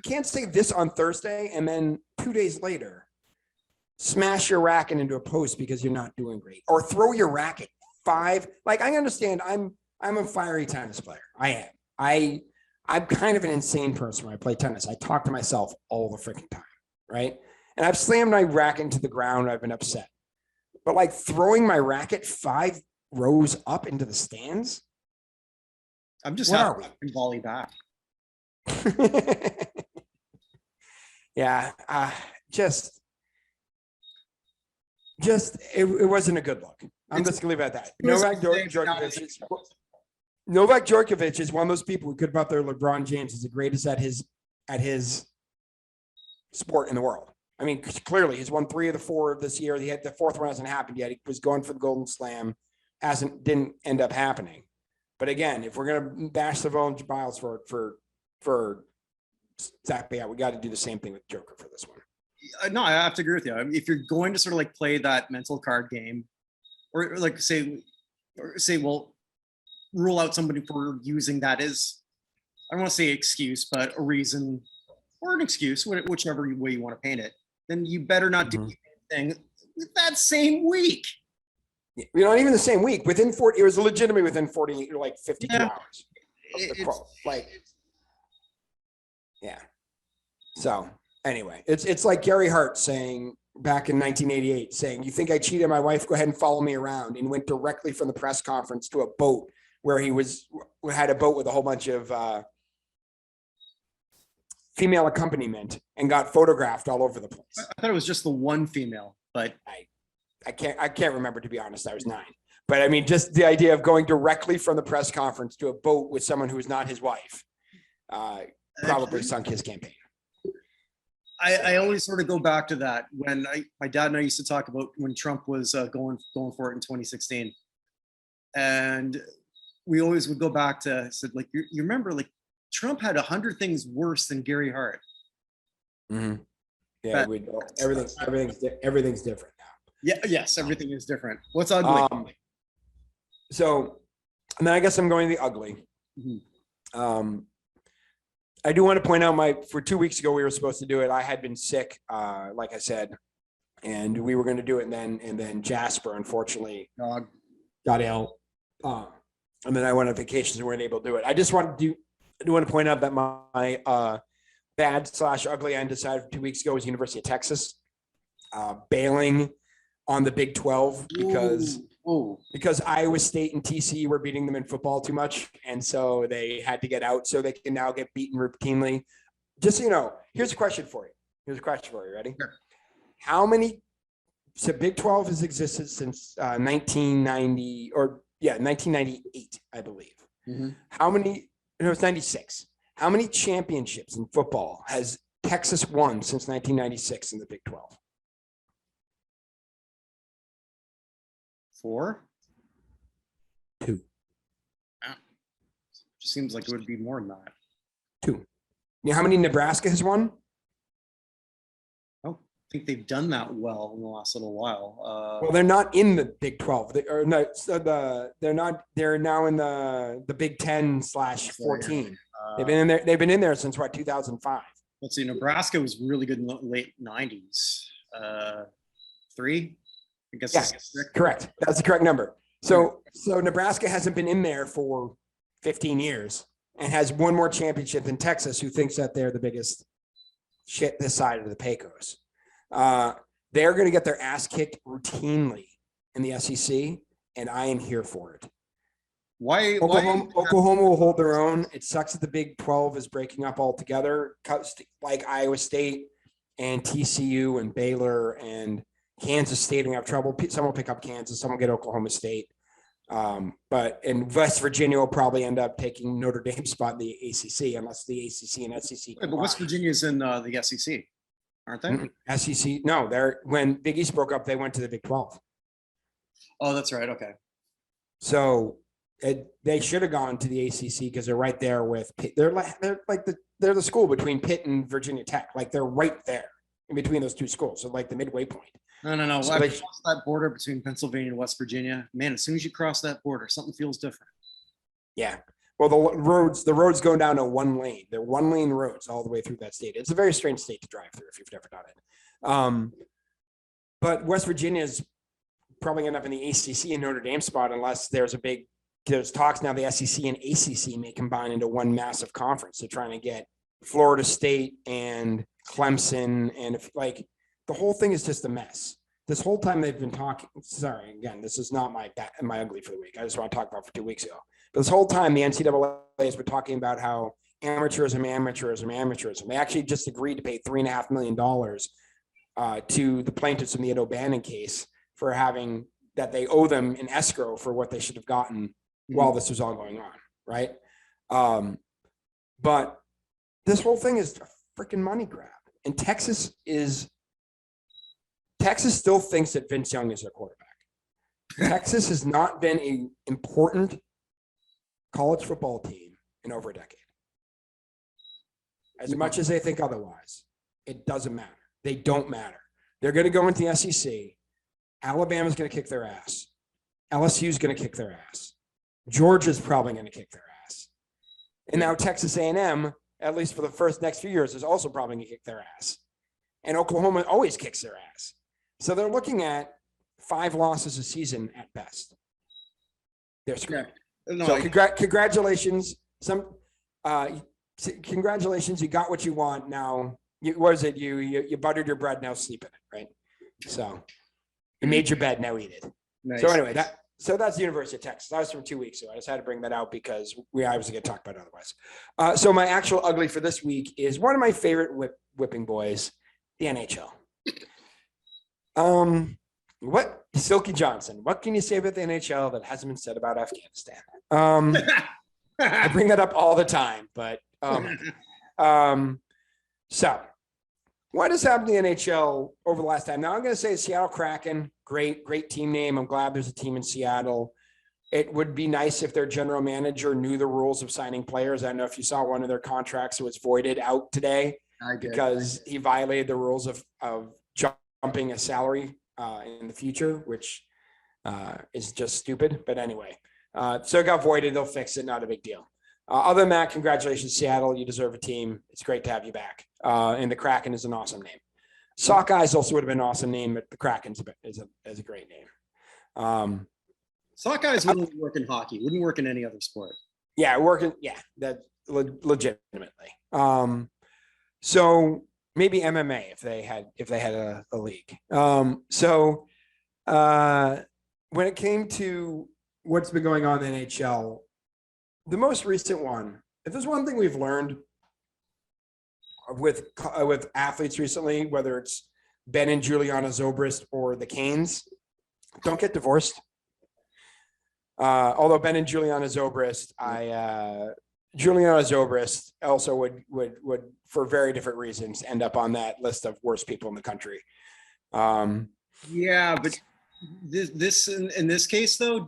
[SPEAKER 2] can't say this on Thursday and then 2 days later smash your racket into a post because you're not doing great, or throw your racket 5. Like, I understand I'm a fiery tennis player. I am. I'm kind of an insane person when I play tennis. I talk to myself all the freaking time, right? And I've slammed my racket into the ground. I've been upset. But like throwing my racket 5 rows up into the stands?
[SPEAKER 1] I'm just happy I can volley back.
[SPEAKER 2] Yeah, it wasn't a good look. I'm just gonna leave it at that. Novak Djokovic is one of those people who could put up there. LeBron James is the greatest at his sport in the world. I mean, clearly he's won 3 of the 4 this year. He had the 4th one hasn't happened yet. He was going for the Golden Slam, didn't end up happening. But again, if we're gonna bash Simone Biles for exactly, we got to do the same thing with Joker for this one.
[SPEAKER 1] No, I have to agree with you. I mean, if you're going to sort of like play that mental card game, or like say, well, rule out somebody for using that as, I don't want to say excuse, but a reason or an excuse, whichever way you want to paint it, then you better not do anything that same week.
[SPEAKER 2] You're not even the same week. Within 40, it was legitimately within 48, like 52 hours. Yeah. So anyway, it's like Gary Hart saying back in 1988, saying, "You think I cheated my wife? Go ahead and follow me around," and went directly from the press conference to a boat where he had a boat with a whole bunch of female accompaniment and got photographed all over the place.
[SPEAKER 1] I thought it was just the one female, but
[SPEAKER 2] I can't remember, to be honest. I was 9. But I mean, just the idea of going directly from the press conference to a boat with someone who is not his wife probably sunk his campaign.
[SPEAKER 1] I always sort of go back to that when my dad and I used to talk about when Trump was going for it in 2016, and we always would go back to, said, like, you remember, like, Trump had 100 things worse than Gary Hart.
[SPEAKER 2] Mm-hmm. Yeah, everything's different now.
[SPEAKER 1] Yeah. Yes, everything is different. What's ugly?
[SPEAKER 2] So And then I guess I'm going to the ugly.
[SPEAKER 1] Mhm.
[SPEAKER 2] I do want to point out for 2 weeks ago, we were supposed to do it. I had been sick, like I said, and we were going to do it. And then Jasper, unfortunately,
[SPEAKER 1] Dog.
[SPEAKER 2] got ill. And then I went on vacations and weren't able to do it. I do want to point out that my bad/ugly I decided 2 weeks ago was University of Texas, bailing on the Big 12 because Iowa State and TCU were beating them in football too much. And so they had to get out so they can now get beaten routinely. Just so you know, here's a question for you. Ready?
[SPEAKER 1] Sure.
[SPEAKER 2] How many? So Big 12 has existed since 1998, I believe.
[SPEAKER 1] Mm-hmm.
[SPEAKER 2] How many? No, it's 96. How many championships in football has Texas won since 1996 in the Big 12?
[SPEAKER 1] 4?
[SPEAKER 2] 2.
[SPEAKER 1] Just seems like it would be more than that.
[SPEAKER 2] 2. You know how many Nebraska has won?
[SPEAKER 1] I don't think they've done that well in the last little while.
[SPEAKER 2] Well, they're not in the Big 12. They're now in the Big 10/14. They've been in there. They've been in there since 2005.
[SPEAKER 1] Let's see. Nebraska was really good in the late 90s. 3. I guess.
[SPEAKER 2] Yeah, correct. That's the correct number. So Nebraska hasn't been in there for 15 years and has one more championship than Texas, who thinks that they're the biggest shit this side of the Pecos. They're going to get their ass kicked routinely in the SEC, and I am here for it.
[SPEAKER 1] Why?
[SPEAKER 2] Oklahoma will hold their own. It sucks that the Big 12 is breaking up altogether, like Iowa State and TCU and Baylor and Kansas State are going to have trouble. Some will pick up Kansas, some will get Oklahoma State. But in West Virginia will probably end up taking Notre Dame's spot in the ACC, unless the ACC and SEC.
[SPEAKER 1] But West Virginia's in the SEC, aren't they?
[SPEAKER 2] SEC, no. When Big East broke up, they went to the Big 12.
[SPEAKER 1] Oh, that's right. Okay.
[SPEAKER 2] So they should have gone to the ACC because they're right there with Pitt. They're the school between Pitt and Virginia Tech. Like they're right there in between those two schools. So like the midway point.
[SPEAKER 1] No.
[SPEAKER 2] So
[SPEAKER 1] I've crossed that border between Pennsylvania and West Virginia. Man, as soon as you cross that border, something feels different.
[SPEAKER 2] Yeah. Well, the roads go down to one lane. They're one lane roads all the way through that state. It's a very strange state to drive through if you've never done it. But West Virginia is probably end up in the ACC and Notre Dame spot unless there's talks now the SEC and ACC may combine into one massive conference. They're trying to get Florida State and Clemson, and the whole thing is just a mess. This whole time they've been talking. Sorry, again, this is not my ugly for the week. I just want to talk about it for 2 weeks ago. But this whole time, the NCAA has been talking about how amateurism. They actually just agreed to pay $3.5 million to the plaintiffs in the Ed O'Bannon case for having that they owe them an escrow for what they should have gotten while this was all going on, right? But this whole thing is a freaking money grab, and Texas still thinks that Vince Young is their quarterback. Texas has not been an important college football team in over a decade. As much as they think otherwise, it doesn't matter. They don't matter. They're going to go into the SEC. Alabama's going to kick their ass. LSU's going to kick their ass. Georgia's probably going to kick their ass. And now Texas A&M, at least for the next few years, is also probably going to kick their ass. And Oklahoma always kicks their ass. So they're looking at 5 losses a season at best. They're screwed.
[SPEAKER 1] No,
[SPEAKER 2] so congratulations. Congratulations. You got what you want. Now, you buttered your bread. Now sleep in it, right? So you made your bed. Now eat it.
[SPEAKER 1] Nice.
[SPEAKER 2] So anyway, that's the University of Texas. That was from 2 weeks ago. I just had to bring that out because we obviously get to talk about it otherwise. So my actual ugly for this week is one of my favorite whipping boys, the NHL. What Silky Johnson? What can you say about the NHL that hasn't been said about Afghanistan? I bring that up all the time, but so what has happened to the NHL over the last time? Now I'm going to say Seattle Kraken, great team name. I'm glad there's a team in Seattle. It would be nice if their general manager knew the rules of signing players. I don't know if you saw one of their contracts that was voided out today because he violated the rules of jumping a salary in the future, which is just stupid. But anyway, So it got voided. They'll fix it. Not a big deal. Other than that, congratulations, Seattle. You deserve a team. It's great to have you back. And the Kraken is an awesome name. Sockeyes also would have been an awesome name, but the Kraken is a great name.
[SPEAKER 1] Sockeyes wouldn't work in hockey. Wouldn't work in any other sport.
[SPEAKER 2] Yeah, working. Yeah, that legitimately. So maybe MMA if they had a league. When it came to what's been going on in the NHL, the most recent one, if there's one thing we've learned with athletes recently, whether it's Ben and Juliana Zobrist or the Canes, don't get divorced. Although Ben and Juliana Zobrist, Juliana Zobrist also would for very different reasons end up on that list of worst people in the country.
[SPEAKER 1] Yeah, but this in this case though,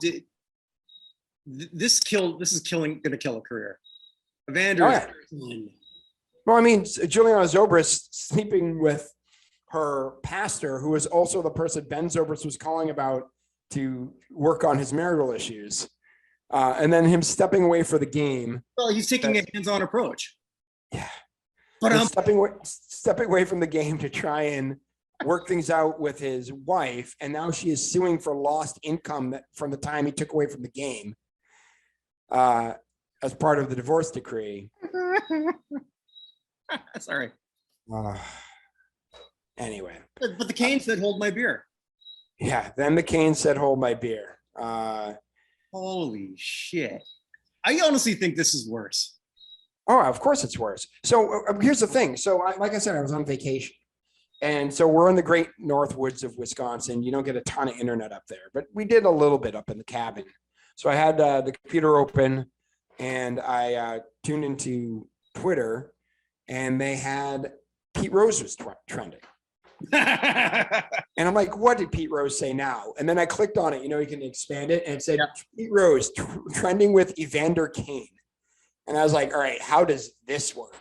[SPEAKER 1] this is going to kill a career. Evander.
[SPEAKER 2] Oh, yeah. Well, I mean, Juliana Zobrist sleeping with her pastor, who was also the person Ben Zobrist was calling about to work on his marital issues. And then him stepping away for the game.
[SPEAKER 1] Well, he's taking a hands-on approach.
[SPEAKER 2] Yeah.
[SPEAKER 1] But
[SPEAKER 2] stepping away from the game to try and work things out with his wife. And now she is suing for lost income from the time he took away from the game as part of the divorce decree.
[SPEAKER 1] Sorry.
[SPEAKER 2] Anyway.
[SPEAKER 1] But the Canes said, hold my beer.
[SPEAKER 2] Yeah. Then the Canes said, hold my beer.
[SPEAKER 1] Holy shit. I honestly think this is worse.
[SPEAKER 2] Oh, of course it's worse. So here's the thing. So like I said, I was on vacation. And so we're in the great north woods of Wisconsin. You don't get a ton of internet up there, but we did a little bit up in the cabin. So I had the computer open and I tuned into Twitter and they had Pete Rose was trending. And I'm like, what did Pete Rose say now? And then I clicked on it, you can expand it, and it said Pete Rose trending with Evander Kane. And I was like, all right, how does this work?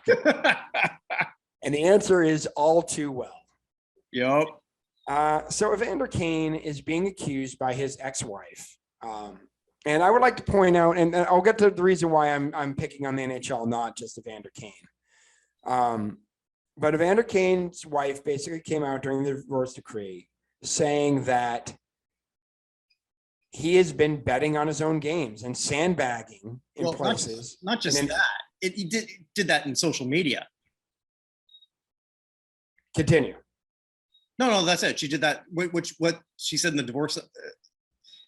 [SPEAKER 2] And the answer is all too well.
[SPEAKER 1] Yep.
[SPEAKER 2] So Evander Kane is being accused by his ex-wife. And I would like to point out, and I'll get to the reason why I'm picking on the NHL, not just Evander Kane. But Evander Kane's wife basically came out during the divorce decree saying that he has been betting on his own games and sandbagging in places.
[SPEAKER 1] Not just that. He did that in social media.
[SPEAKER 2] Continue.
[SPEAKER 1] No, that's it. She did that. What she said in the divorce,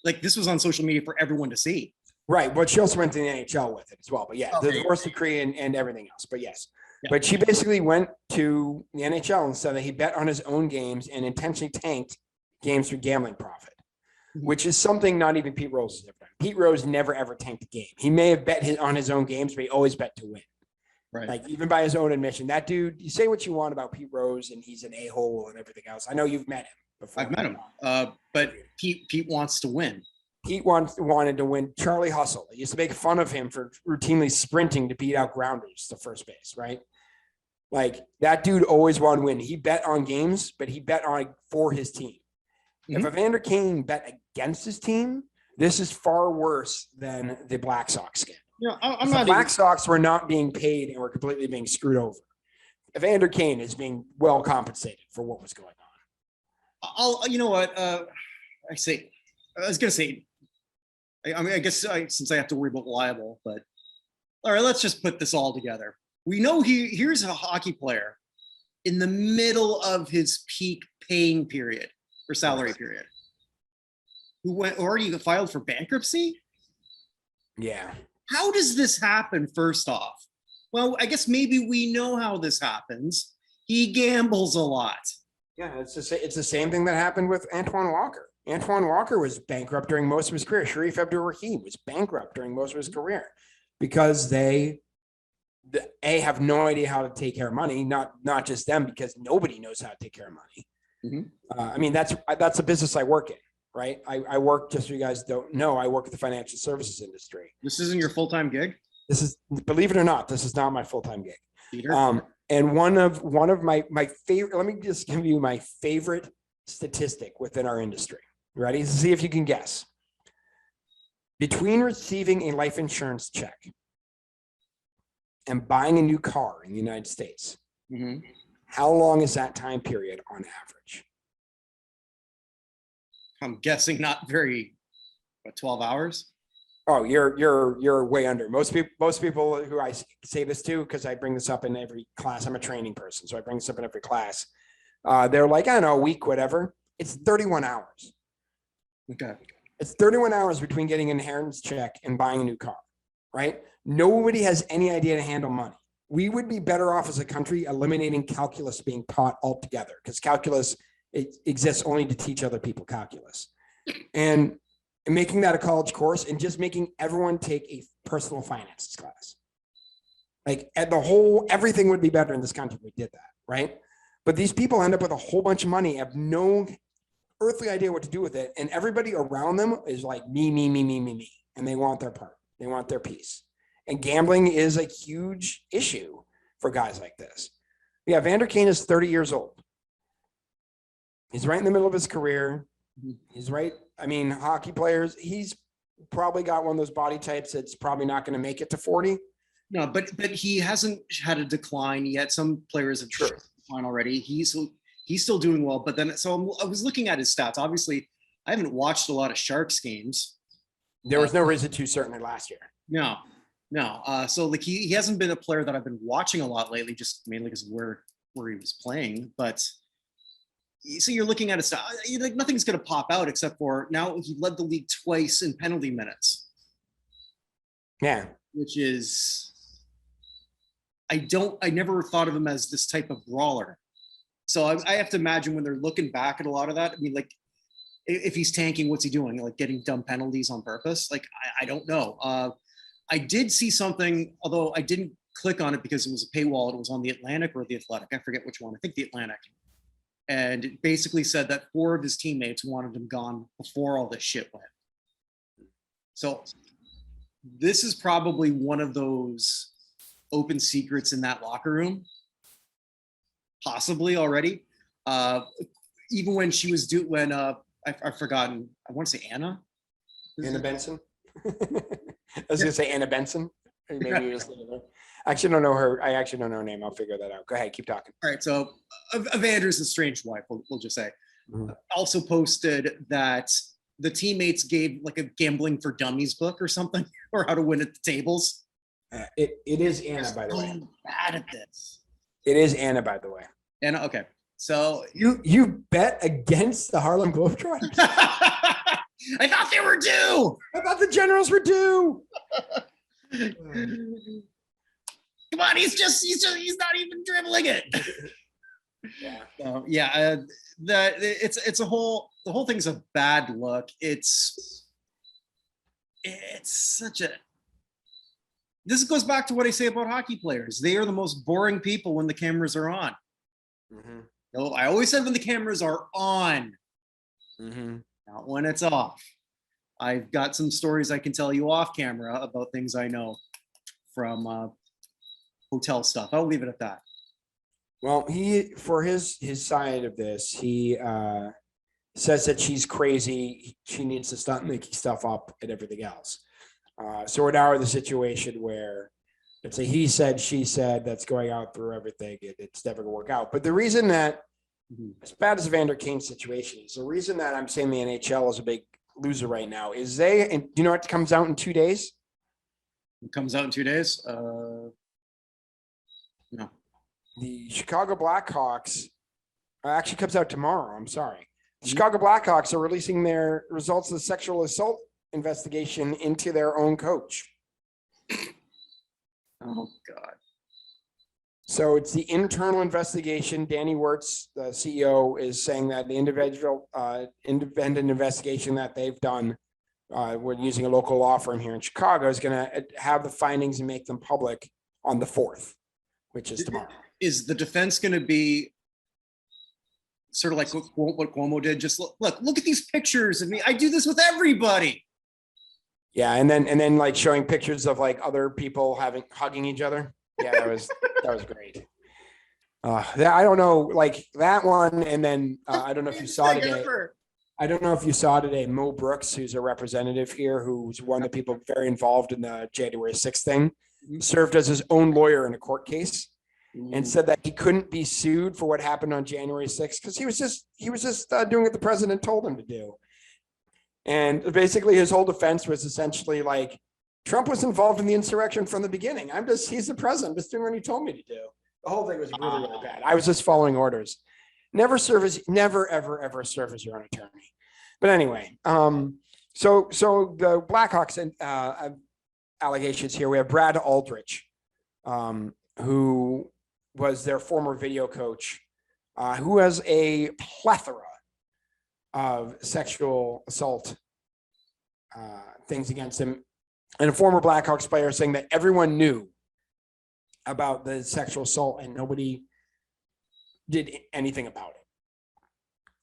[SPEAKER 1] like this was on social media for everyone to see.
[SPEAKER 2] Right. But she also went to the NHL with it as well. But yeah, the divorce decree and everything else. But yes. Yeah. But she basically went to the NHL and said that he bet on his own games and intentionally tanked games for gambling profit, which is something not even Pete Rose has ever done. Pete Rose never, ever tanked a game. He may have bet on his own games, but he always bet to win. Right. Like even by his own admission, that dude, you say what you want about Pete Rose and he's an a-hole and everything else. I know you've met him before.
[SPEAKER 1] I've met him. But Pete wants to win.
[SPEAKER 2] Pete wanted to win. Charlie Hustle. They used to make fun of him for routinely sprinting to beat out grounders to first base, right? Like that dude always wanted to win. He bet on games, but he bet on for his team. Mm-hmm. If Evander Kane bet against his team, this is far worse than the Black Sox scandal. The Black Sox were not being paid and were completely being screwed over. Evander Kane is being well compensated for what was going on.
[SPEAKER 1] You know what? I was going to say, I guess since I have to worry about liable, but all right, let's just put this all together. We know here's a hockey player in the middle of his peak paying period or salary period who already filed for bankruptcy.
[SPEAKER 2] Yeah.
[SPEAKER 1] How does this happen? First off, well, I guess maybe we know how this happens. He gambles a lot.
[SPEAKER 2] Yeah, it's the same thing that happened with Antoine Walker. Antoine Walker was bankrupt during most of his career. Sharif Abdul-Rahim was bankrupt during most of his career because they have no idea how to take care of money. Not just them, because nobody knows how to take care of money. Mm-hmm. I mean, that's a business I work in, right? I work, just so you guys don't know, I work in the financial services industry.
[SPEAKER 1] This isn't your full-time gig?
[SPEAKER 2] This is, believe it or not, this is not my full-time gig. And one of my favorite, let me just give you my favorite statistic within our industry. Ready? See if you can guess. Between receiving a life insurance check and buying a new car in the United States, how long is that time period on average?
[SPEAKER 1] I'm guessing not very, 12 hours?
[SPEAKER 2] Oh, you're way under. Most people who I say this to, because I bring this up in every class. I'm a training person, so I bring this up in every class. They're like, I don't know, a week, whatever. It's 31 hours.
[SPEAKER 1] Okay.
[SPEAKER 2] It's 31 hours between getting an inheritance check and buying a new car, right? Nobody has any idea to handle money. We would be better off as a country eliminating calculus being taught altogether, because calculus, it exists only to teach other people calculus. And making that a college course and just making everyone take a personal finances class. Like everything would be better in this country if we did that, right? But these people end up with a whole bunch of money, have no earthly idea what to do with it. And everybody around them is like me. And they want their part. They want their piece. And gambling is a huge issue for guys like this. Yeah, Vander Kane is 30 years old. He's right in the middle of his career. He's right. I mean, hockey players, he's probably got one of those body types that's probably not going to make it to 40.
[SPEAKER 1] No, but he hasn't had a decline yet. Some players have declined already. He's still doing well. But then, I was looking at his stats. Obviously, I haven't watched a lot of Sharks games.
[SPEAKER 2] There was no reason to, certainly last year.
[SPEAKER 1] No. So like he hasn't been a player that I've been watching a lot lately, just mainly because of where he was playing. But so you're looking at his stats. Like nothing's going to pop out except for now he led the league twice in penalty minutes.
[SPEAKER 2] Yeah,
[SPEAKER 1] which is I never thought of him as this type of brawler. So I have to imagine when they're looking back at a lot of that. I mean, like if he's tanking, what's he doing? Like getting dumb penalties on purpose? Like I don't know. I did see something, although I didn't click on it because it was a paywall. It was on the Atlantic or the Athletic. I forget which one. I think the Atlantic. And it basically said that 4 of his teammates wanted him gone before all this shit went. So this is probably one of those open secrets in that locker room, possibly already. Even when she was I've forgotten. I want to say Anna
[SPEAKER 2] Benson. I was going to say Anna Benson. Maybe just I actually don't know her. I actually don't know her name. I'll figure that out. Go ahead, keep talking.
[SPEAKER 1] All right. So Evander's estranged wife, we'll just say, also posted that the teammates gave like a gambling for dummies book or something, or how to win at the tables.
[SPEAKER 2] It is Anna, by the way.
[SPEAKER 1] I'm bad at this.
[SPEAKER 2] It is Anna, by the way.
[SPEAKER 1] Anna, okay. So
[SPEAKER 2] you bet against the Harlem Globetrotters?
[SPEAKER 1] I thought they were due.
[SPEAKER 2] I thought the Generals were due.
[SPEAKER 1] Come on, he's not even dribbling it.
[SPEAKER 2] Yeah.
[SPEAKER 1] The whole thing's a bad look. It's such a. This goes back to what I say about hockey players. They are the most boring people when the cameras are on. I always said when the cameras are on, not when it's off. I've got some stories I can tell you off camera about things I know from hotel stuff. I'll leave it at that.
[SPEAKER 2] Well, for his side of this, he says that she's crazy. She needs to stop making stuff up and everything else. So we're now in the situation where it's a he said, she said that's going out through everything. It's never going to work out. But the reason that, as bad as Vander Kane's situation is, the reason that I'm saying the NHL is a big loser right now is and do you know what comes out in 2 days?
[SPEAKER 1] It comes out in 2 days? No.
[SPEAKER 2] The Chicago Blackhawks actually comes out tomorrow. I'm sorry. The Chicago Blackhawks are releasing their results of the sexual assault investigation into their own coach.
[SPEAKER 1] Oh, God.
[SPEAKER 2] So it's the internal investigation. Danny Wirtz, the CEO, is saying that the independent investigation that they've done, we're using a local law firm here in Chicago, is going to have the findings and make them public on the 4th, which is tomorrow.
[SPEAKER 1] Is the defense going to be sort of like what Cuomo did? Just look at these pictures of me. I do this with everybody.
[SPEAKER 2] Yeah, and then like showing pictures of like other people hugging each other. Yeah, that was great. I don't know, like that one, and then I don't know if you saw today. I don't know if you saw today, Mo Brooks, who's a representative here, who's one of the people very involved in the January 6th thing, served as his own lawyer in a court case and said that he couldn't be sued for what happened on January 6th because he was just doing what the president told him to do. And basically his whole defense was essentially like, Trump was involved in the insurrection from the beginning. He's the president, I'm just doing what he told me to do. The whole thing was really, really bad. I was just following orders. Never, ever, ever serve as your own attorney. But anyway, so the Blackhawks and allegations here. We have Brad Aldrich, who was their former video coach, who has a plethora of sexual assault things against him, and a former Blackhawks player saying that everyone knew about the sexual assault and nobody did anything about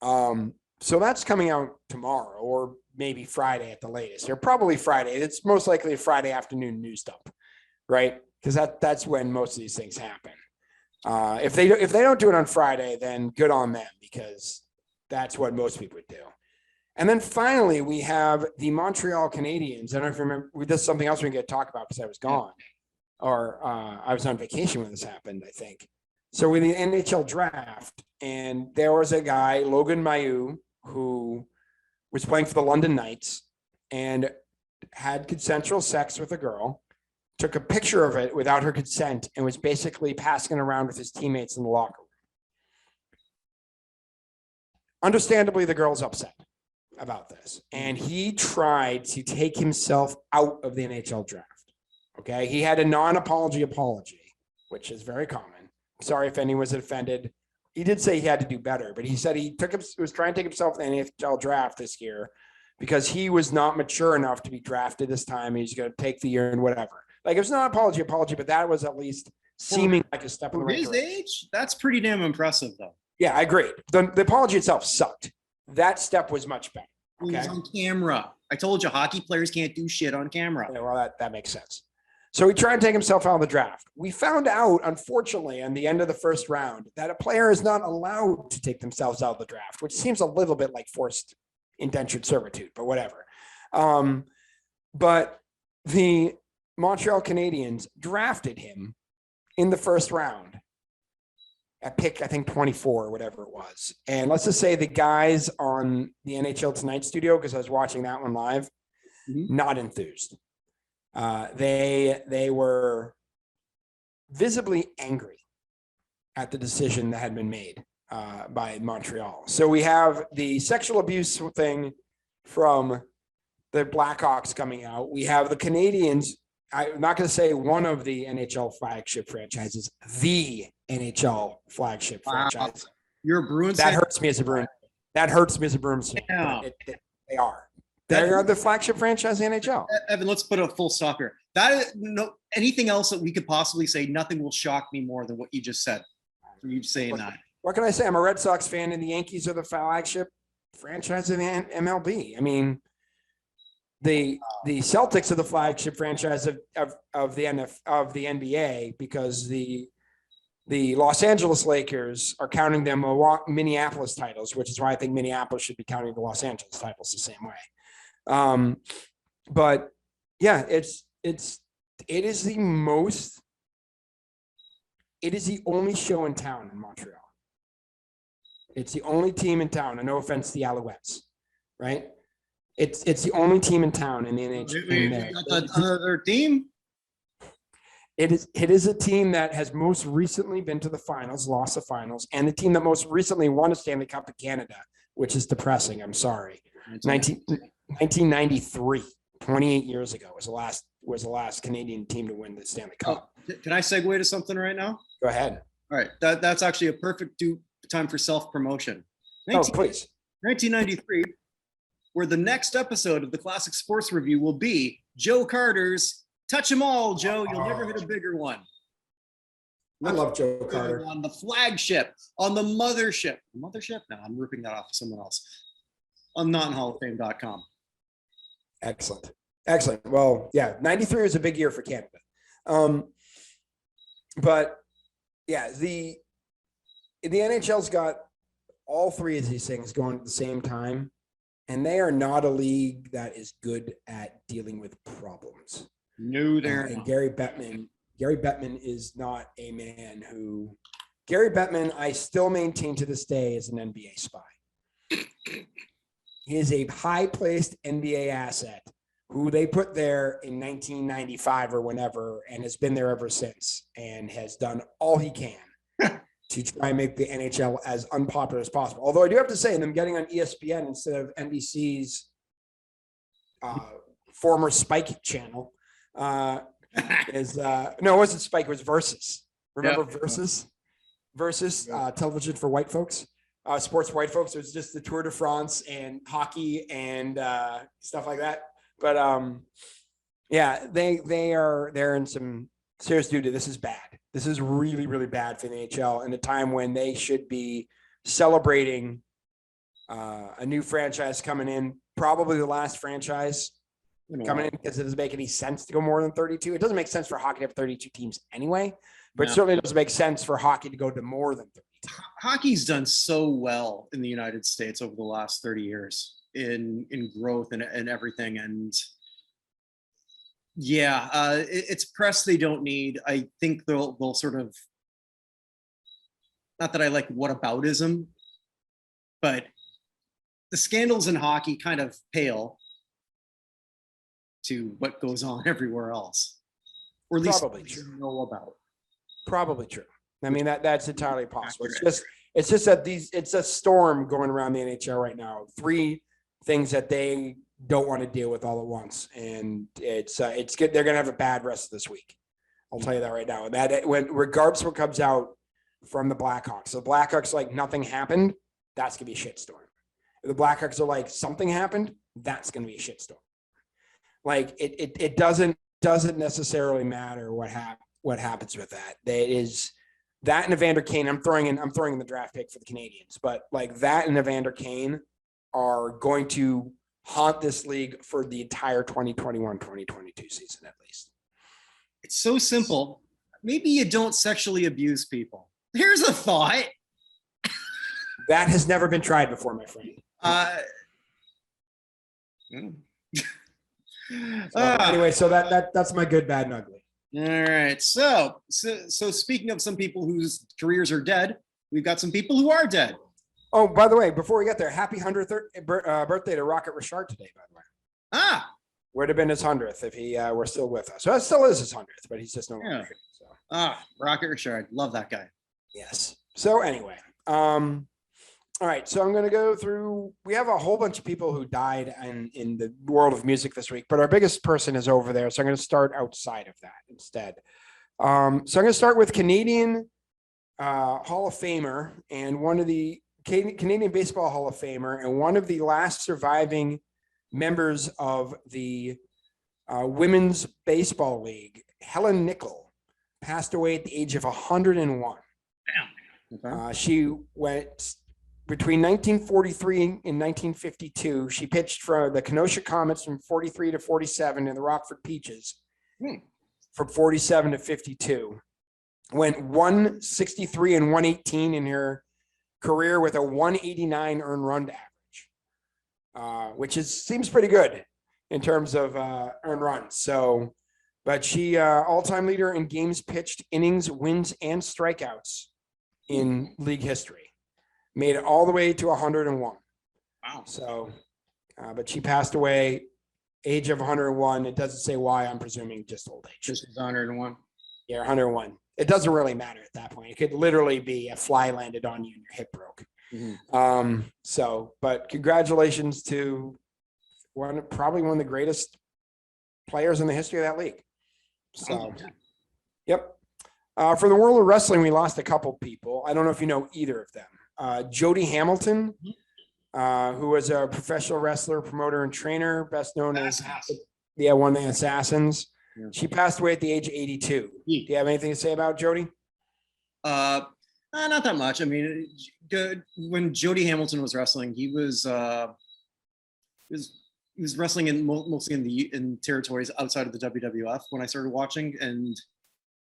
[SPEAKER 2] it. So that's coming out tomorrow or maybe Friday at the latest, or probably Friday. It's most likely a Friday afternoon news dump, right? Because that's when most of these things happen. If they don't do it on Friday, then good on them, because that's what most people would do. And then finally, we have the Montreal Canadiens. I don't know if you remember, this is something else we can talk about because I was gone, or I was on vacation when this happened, I think. So with the NHL draft, and there was a guy, Logan Mailloux, who was playing for the London Knights and had consensual sex with a girl, took a picture of it without her consent, and was basically passing it around with his teammates in the locker room. Understandably, the girl's upset about this, and he tried to take himself out of the NHL draft. Okay, he had a non-apology apology, which is very common. Sorry if anyone was offended. He did say he had to do better, but he said he was trying to take himself to the NHL draft this year because he was not mature enough to be drafted this time. He's going to take the year and whatever. Like, it was not apology, but that was at least seeming like a step in the right direction.
[SPEAKER 1] His age, that's pretty damn impressive, though.
[SPEAKER 2] Yeah, I agree. The apology itself sucked. That step was much better. Okay?
[SPEAKER 1] He was on camera. I told you, hockey players can't do shit on camera.
[SPEAKER 2] Yeah, well, that makes sense. So he tried to take himself out of the draft. We found out, unfortunately, on the end of the first round, that a player is not allowed to take themselves out of the draft, which seems a little bit like forced indentured servitude, but whatever. But the Montreal Canadiens drafted him in the first round at pick, I think 24 or whatever it was. And let's just say the guys on the NHL Tonight studio, because I was watching that one live, not enthused. They were visibly angry at the decision that had been made by Montreal. So we have the sexual abuse thing from the Blackhawks coming out. We have the Canadiens. I'm not going to say one of the NHL flagship franchises, the NHL flagship franchise.
[SPEAKER 1] You're a Bruins.
[SPEAKER 2] That hurts me as a Bruins. That hurts me as a Bruins fan.
[SPEAKER 1] Yeah.
[SPEAKER 2] They are. They are the flagship franchise in the NHL.
[SPEAKER 1] Evan, let's put a full stop here. That is anything else that we could possibly say, nothing will shock me more than what you just said. You saying that.
[SPEAKER 2] What can I say? I'm a Red Sox fan, and the Yankees are the flagship franchise of the MLB. I mean, the Celtics are the flagship franchise of the NBA, because the Los Angeles Lakers are counting them Minneapolis titles, which is why I think Minneapolis should be counting the Los Angeles titles the same way. But yeah, it is the only show in town in Montreal. It's the only team in town, and no offense to the Alouettes, right? It's the only team in town in the NHL.
[SPEAKER 1] Another team?
[SPEAKER 2] It is a team that has most recently been to the finals, lost the finals, and the team that most recently won a Stanley Cup in Canada, which is depressing. I'm sorry. 1993, 28 years ago was the last Canadian team to win the Stanley Cup.
[SPEAKER 1] Can I segue to something right now?
[SPEAKER 2] Go ahead.
[SPEAKER 1] All right. That's actually a perfect time for self-promotion.
[SPEAKER 2] Please.
[SPEAKER 1] 1993, where the next episode of the Classic Sports Review will be Joe Carter's Touch 'Em All, Joe. You'll never hit a bigger one.
[SPEAKER 2] I love Joe Carter.
[SPEAKER 1] On the flagship, on the mothership. Mothership? No, I'm ripping that off of someone else. On notinhalloffame.com.
[SPEAKER 2] Excellent. Well, yeah, 93 was a big year for Canada. But yeah, the NHL's got all three of these things going at the same time. And they are not a league that is good at dealing with problems.
[SPEAKER 1] No, they're
[SPEAKER 2] and
[SPEAKER 1] not.
[SPEAKER 2] Gary Bettman is not a man who. Gary Bettman, I still maintain to this day, is an NBA spy. He is a high-placed NBA asset who they put there in 1995 or whenever, and has been there ever since, and has done all he can to try and make the NHL as unpopular as possible. Although I do have to say, them getting on ESPN instead of NBC's former Spike channel is no, it wasn't Spike, it was Versus. Remember Versus television for white folks, sports for white folks. It was just the Tour de France and hockey and stuff like that. But yeah, they're in some serious duty. This is bad. This is really, really bad for the NHL in a time when they should be celebrating a new franchise coming in, probably the last franchise coming in, because it doesn't make any sense to go more than 32. It doesn't make sense for hockey to have 32 teams anyway, but it certainly doesn't make sense for hockey to go to more than 32. Hockey's
[SPEAKER 1] done so well in the United States over the last 30 years in growth and everything. And yeah, it's press they don't need. I think they'll sort of, not that I like whataboutism, but the scandals in hockey kind of pale to what goes on everywhere else, or at least
[SPEAKER 2] probably true.
[SPEAKER 1] Know about.
[SPEAKER 2] Probably true. I mean, that's entirely possible. It's just that it's a storm going around the NHL right now. 3 things that they don't want to deal with all at once, and it's good. They're going to have a bad rest of this week. I'll tell you that right now. Regardless of what comes out from the Blackhawks, the Blackhawks like nothing happened. That's going to be a shitstorm. If the Blackhawks are like something happened, that's going to be a shitstorm. Like it doesn't necessarily matter what happens with that. That is that and Evander Kane. I'm throwing in the draft pick for the Canadians, but like that and Evander Kane are going to haunt this league for the entire 2021-2022 season at least.
[SPEAKER 1] It's so simple. Maybe you don't sexually abuse people. Here's a thought.
[SPEAKER 2] That has never been tried before, my friend. Anyway, so that's my good, bad, and ugly.
[SPEAKER 1] All right. So speaking of some people whose careers are dead, we've got some people who are dead.
[SPEAKER 2] Oh, by the way, before we get there, happy 100th birthday to Rocket Richard today, by the way. Would have been his 100th if he were still with us. So it still is his 100th, but he's just no longer here. So.
[SPEAKER 1] Rocket Richard. Love that guy.
[SPEAKER 2] Yes. So anyway, all right. So I'm going to go through, we have a whole bunch of people who died in the world of music this week, but our biggest person is over there. So I'm going to start outside of that instead. So I'm going to start with Canadian Hall of Famer and one of the Canadian Baseball Hall of Famer and one of the last surviving members of the Women's Baseball League, Helen Nickel, passed away at the age of 101. Okay. She went between 1943 and 1952. She pitched for the Kenosha Comets from 43 to 47 and the Rockford Peaches from 47 to 52. Went 163 and 118 in her career with a 189 earned run average, which seems pretty good in terms of earned runs. So, but she all-time leader in games pitched, innings, wins, and strikeouts in league history. Made it all the way to 101. Wow. So, but she passed away, age of 101. It doesn't say why. I'm presuming just old age.
[SPEAKER 1] Just 101.
[SPEAKER 2] Yeah, 101. It doesn't really matter at that point. It could literally be a fly landed on you and your hip broke. Mm-hmm. But congratulations to probably one of the greatest players in the history of that league. So, yep. For the world of wrestling, we lost a couple people. I don't know if you know either of them. Jody Hamilton, who was a professional wrestler, promoter, and trainer, best known as one of the Assassins. Yeah. She passed away at the age of 82. Do you have anything to say about Jody?
[SPEAKER 1] Not that much. I mean, when Jody Hamilton was wrestling, he was wrestling mostly in territories outside of the WWF when I started watching, and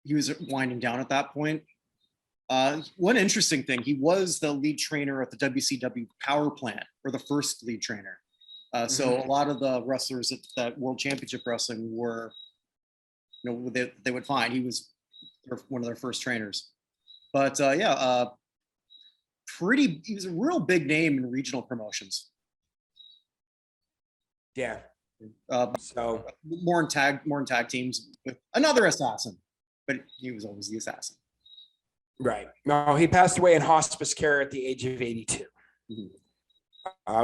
[SPEAKER 1] he was winding down at that point. One interesting thing, he was the lead trainer at the WCW Power Plant, or the first lead trainer. So a lot of the wrestlers at that World Championship Wrestling were, they would find he was one of their first trainers. But he was a real big name in regional promotions.
[SPEAKER 2] Yeah.
[SPEAKER 1] So more in tag teams with another assassin, but he was always the assassin.
[SPEAKER 2] Right. No, he passed away in hospice care at the age of 82.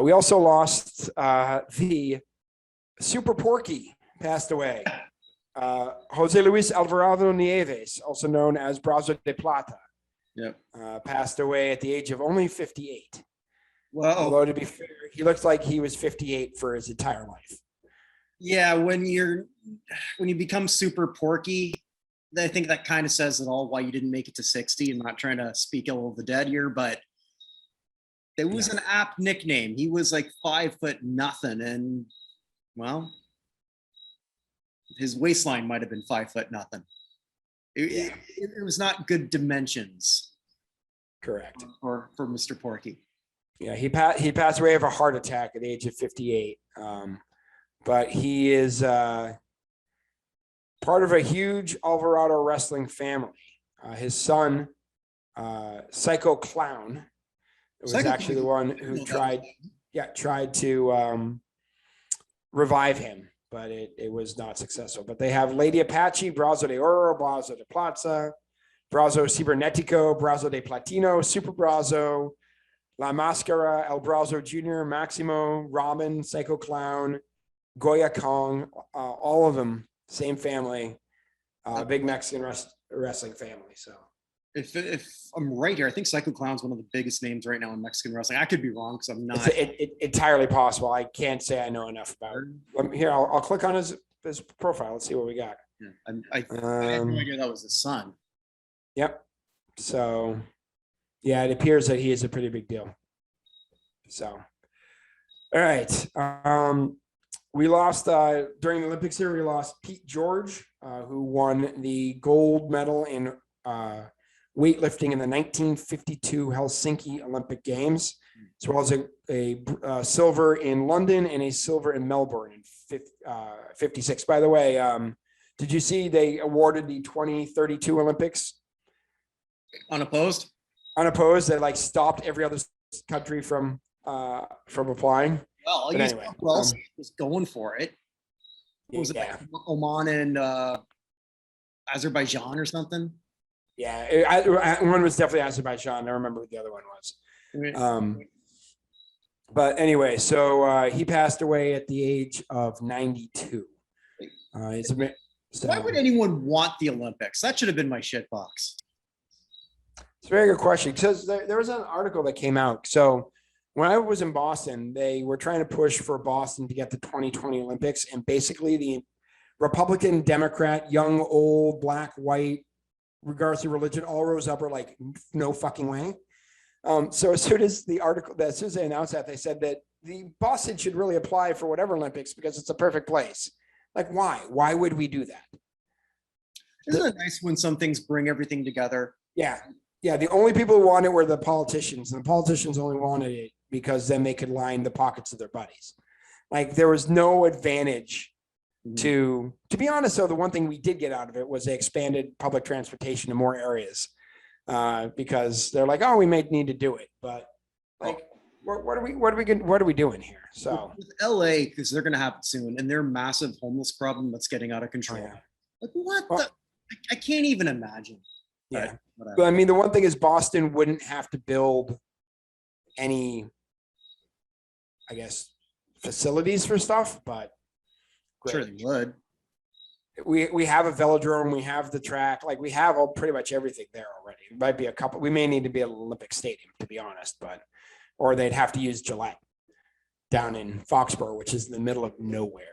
[SPEAKER 2] We also lost the Super Porky, passed away. Jose Luis Alvarado Nieves, also known as Brazo de Plata, passed away at the age of only 58. Well, although to be fair, he looks like he was 58 for his entire life.
[SPEAKER 1] Yeah, when you become Super Porky, I think that kind of says it all why you didn't make it to 60. I'm not trying to speak ill of the dead here, but it was an apt nickname. He was like 5'0" and well, his waistline might have been 5'0". It was not good dimensions.
[SPEAKER 2] Correct.
[SPEAKER 1] For Mr. Porky.
[SPEAKER 2] Yeah, he passed away of a heart attack at the age of 58. But he is part of a huge Alvarado wrestling family. His son, Psycho Clown, was actually the one who tried to revive him, but it was not successful. But they have Lady Apache, Brazo de Oro, Brazo de Plaza, Brazo Cibernetico, Brazo de Platino, Super Brazo, La Mascara, El Brazo Jr., Maximo, Robin, Psycho Clown, Goya Kong, all of them, same family, big Mexican wrestling family. So
[SPEAKER 1] if I'm right here, I think Psycho Clown's one of the biggest names right now in Mexican wrestling. I could be wrong because I'm not.
[SPEAKER 2] It's entirely possible. I can't say I know enough about it. Here, I'll click on his profile. Let's see what we got.
[SPEAKER 1] Yeah, I had no idea that was his son.
[SPEAKER 2] Yep. So, yeah, it appears that he is a pretty big deal. So, all right. We lost during the Olympics here. We lost Pete George, who won the gold medal in weightlifting in the 1952 Helsinki Olympic Games, as well as a silver in London and a silver in Melbourne in 56. By the way, did you see they awarded the 2032 Olympics
[SPEAKER 1] unopposed?
[SPEAKER 2] Unopposed. They stopped every other country from applying.
[SPEAKER 1] Well, anyway, was going for it. What was it, like Oman and Azerbaijan or something?
[SPEAKER 2] Yeah, one was definitely Azerbaijan. I remember what the other one was. But anyway, so he passed away at the age of 92.
[SPEAKER 1] Why would anyone want the Olympics? That should have been my shit box.
[SPEAKER 2] It's a very good question, because there was an article that came out. So when I was in Boston, they were trying to push for Boston to get the 2020 Olympics, and basically the Republican, Democrat, young, old, black, white, regardless of religion, all rose up, were like, no fucking way. So as soon as they announced that, they said that the Boston should really apply for whatever Olympics because it's a perfect place. Like, why? Why would we do that?
[SPEAKER 1] Isn't it nice when some things bring everything together?
[SPEAKER 2] Yeah. Yeah. The only people who wanted it were the politicians, and the politicians only wanted it because then they could line the pockets of their buddies. Like, there was no advantage to be honest, though, the one thing we did get out of it was they expanded public transportation to more areas because they're like, oh, we may need to do it. But like, what are we doing here? So
[SPEAKER 1] with LA, because they're going to have it soon, and their massive homeless problem that's getting out of control. Like, what I can't even imagine.
[SPEAKER 2] Yeah. But I mean, the one thing is Boston wouldn't have to build any, I guess, facilities for stuff, but
[SPEAKER 1] sure they would.
[SPEAKER 2] We have a velodrome, we have the track, like we have pretty much everything there already. It might be we may need to be an Olympic stadium, to be honest, or they'd have to use Gillette down in Foxborough, which is in the middle of nowhere.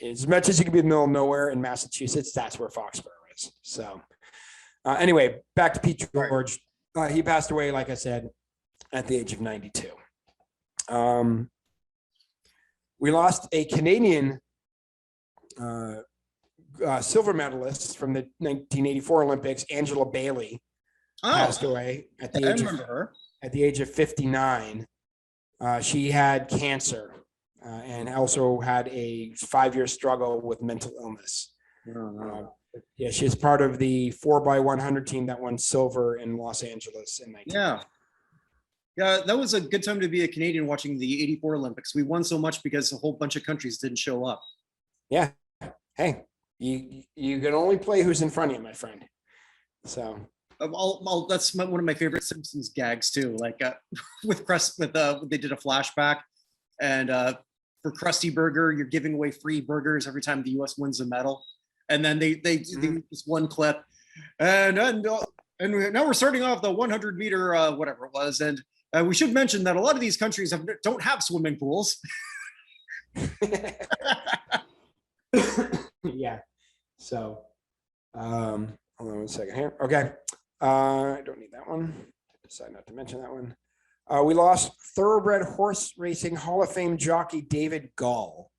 [SPEAKER 2] As much as you can be in the middle of nowhere in Massachusetts, that's where Foxborough is. So anyway, back to Pete George. He passed away, like I said, at the age of 92. We lost a Canadian silver medalist from the 1984 Olympics, Angela Bailey, passed away at the age of 59. She had cancer, and also had a 5-year struggle with mental illness. Yeah, she's part of the 4x100 team that won silver in Los Angeles in 19.
[SPEAKER 1] Yeah, that was a good time to be a Canadian watching the '84 Olympics. We won so much because a whole bunch of countries didn't show up.
[SPEAKER 2] Yeah. Hey, you can only play who's in front of you, my friend. So
[SPEAKER 1] that's one of my favorite Simpsons gags too. Like with they did a flashback, and for Krusty Burger, you're giving away free burgers every time the U.S. wins a medal, and then they do this one clip, and now we're starting off the 100-meter whatever it was, and we should mention that a lot of these countries don't have swimming pools.
[SPEAKER 2] Yeah. So, hold on 1 second here. Okay. I don't need that one. I decided not to mention that one. We lost thoroughbred horse racing Hall of Fame jockey David Gall.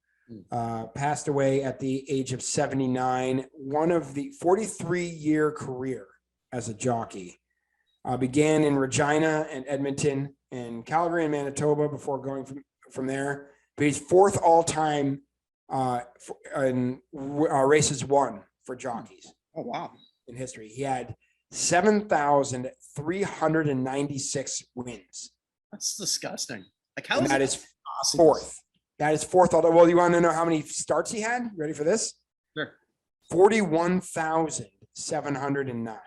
[SPEAKER 2] Passed away at the age of 79. One of the 43-year career as a jockey. Began in Regina and Edmonton and Calgary and Manitoba before going from there. But he's fourth all-time in races won for jockeys.
[SPEAKER 1] Oh, wow.
[SPEAKER 2] In history. He had 7,396 wins.
[SPEAKER 1] That's disgusting. Like,
[SPEAKER 2] how is that is fourth. That is fourth. Well, you want to know how many starts he had? Ready for this?
[SPEAKER 1] Sure.
[SPEAKER 2] 41,709.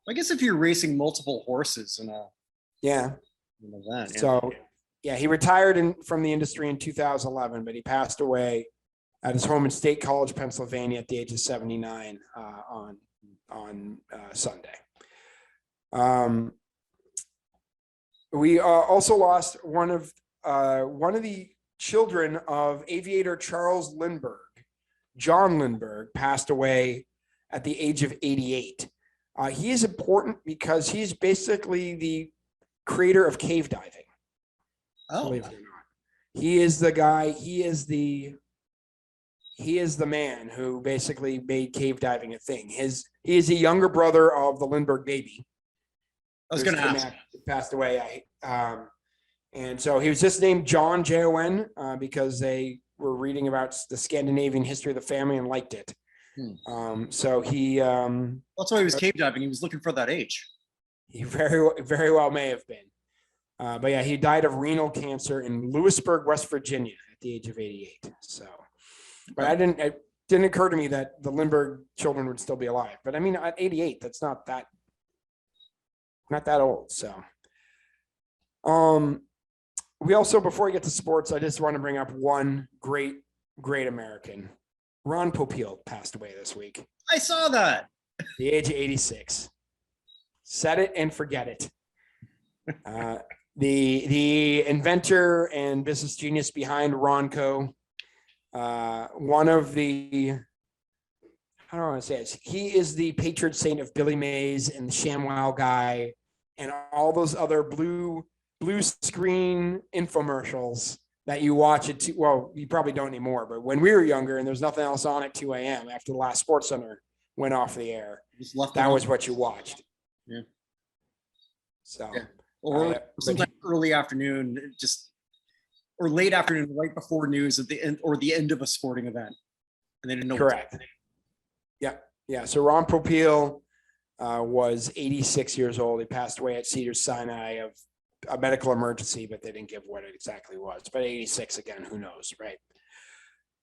[SPEAKER 1] I guess if you're racing multiple horses in an event.
[SPEAKER 2] So, yeah, he retired from the industry in 2011, but he passed away at his home in State College, Pennsylvania, at the age of 79 on Sunday. We also lost one of the children of aviator Charles Lindbergh. John Lindbergh passed away at the age of 88. He is important because he's basically the creator of cave diving.
[SPEAKER 1] Oh,
[SPEAKER 2] believe it or not. He is the guy. He is the man who basically made cave diving a thing. He is a younger brother of the Lindbergh baby.
[SPEAKER 1] I was going to ask.
[SPEAKER 2] Passed away. And so he was just named John, Jon, because they were reading about the Scandinavian history of the family and liked it. So he.
[SPEAKER 1] That's why he was cave diving. He was looking for that H.
[SPEAKER 2] He very well may have been. But yeah, he died of renal cancer in Lewisburg, West Virginia at the age of 88. So, but it didn't occur to me that the Lindbergh children would still be alive. But I mean, at 88, that's not that old. So, we also, before we get to sports, I just want to bring up one great American. Ron Popeil passed away this week.
[SPEAKER 1] I saw that.
[SPEAKER 2] At the age of 86. Set it and forget it. The inventor and business genius behind Ronco. One of the, how do I want to say this? He is the patron saint of Billy Mays and the ShamWow guy and all those other blue screen infomercials that you watch at you probably don't anymore, but when we were younger and there's nothing else on at 2 a.m. after the last Sports Center went off the air, that was what you watched.
[SPEAKER 1] Yeah.
[SPEAKER 2] So,
[SPEAKER 1] yeah. Or sometimes early afternoon, or late afternoon, right before news at the end or the end of a sporting event, and they didn't know.
[SPEAKER 2] Correct. Yeah. So Ron Popeil was 86 years old. He passed away at Cedars-Sinai of a medical emergency, but they didn't give what it exactly was. But 86 again, who knows, right?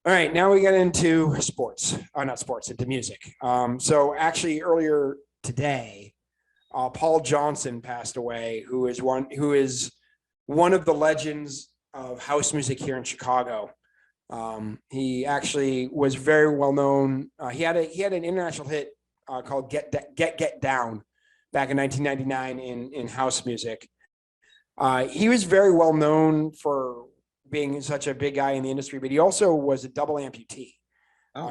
[SPEAKER 2] All right, now we get into sports. Not sports, into music. So actually, earlier today, Paul Johnson passed away, who is one of the legends of house music here in Chicago. He actually was very well known. He had an international hit called "Get Down" back in 1999 in house music. He was very well known for being such a big guy in the industry, but he also was a double amputee.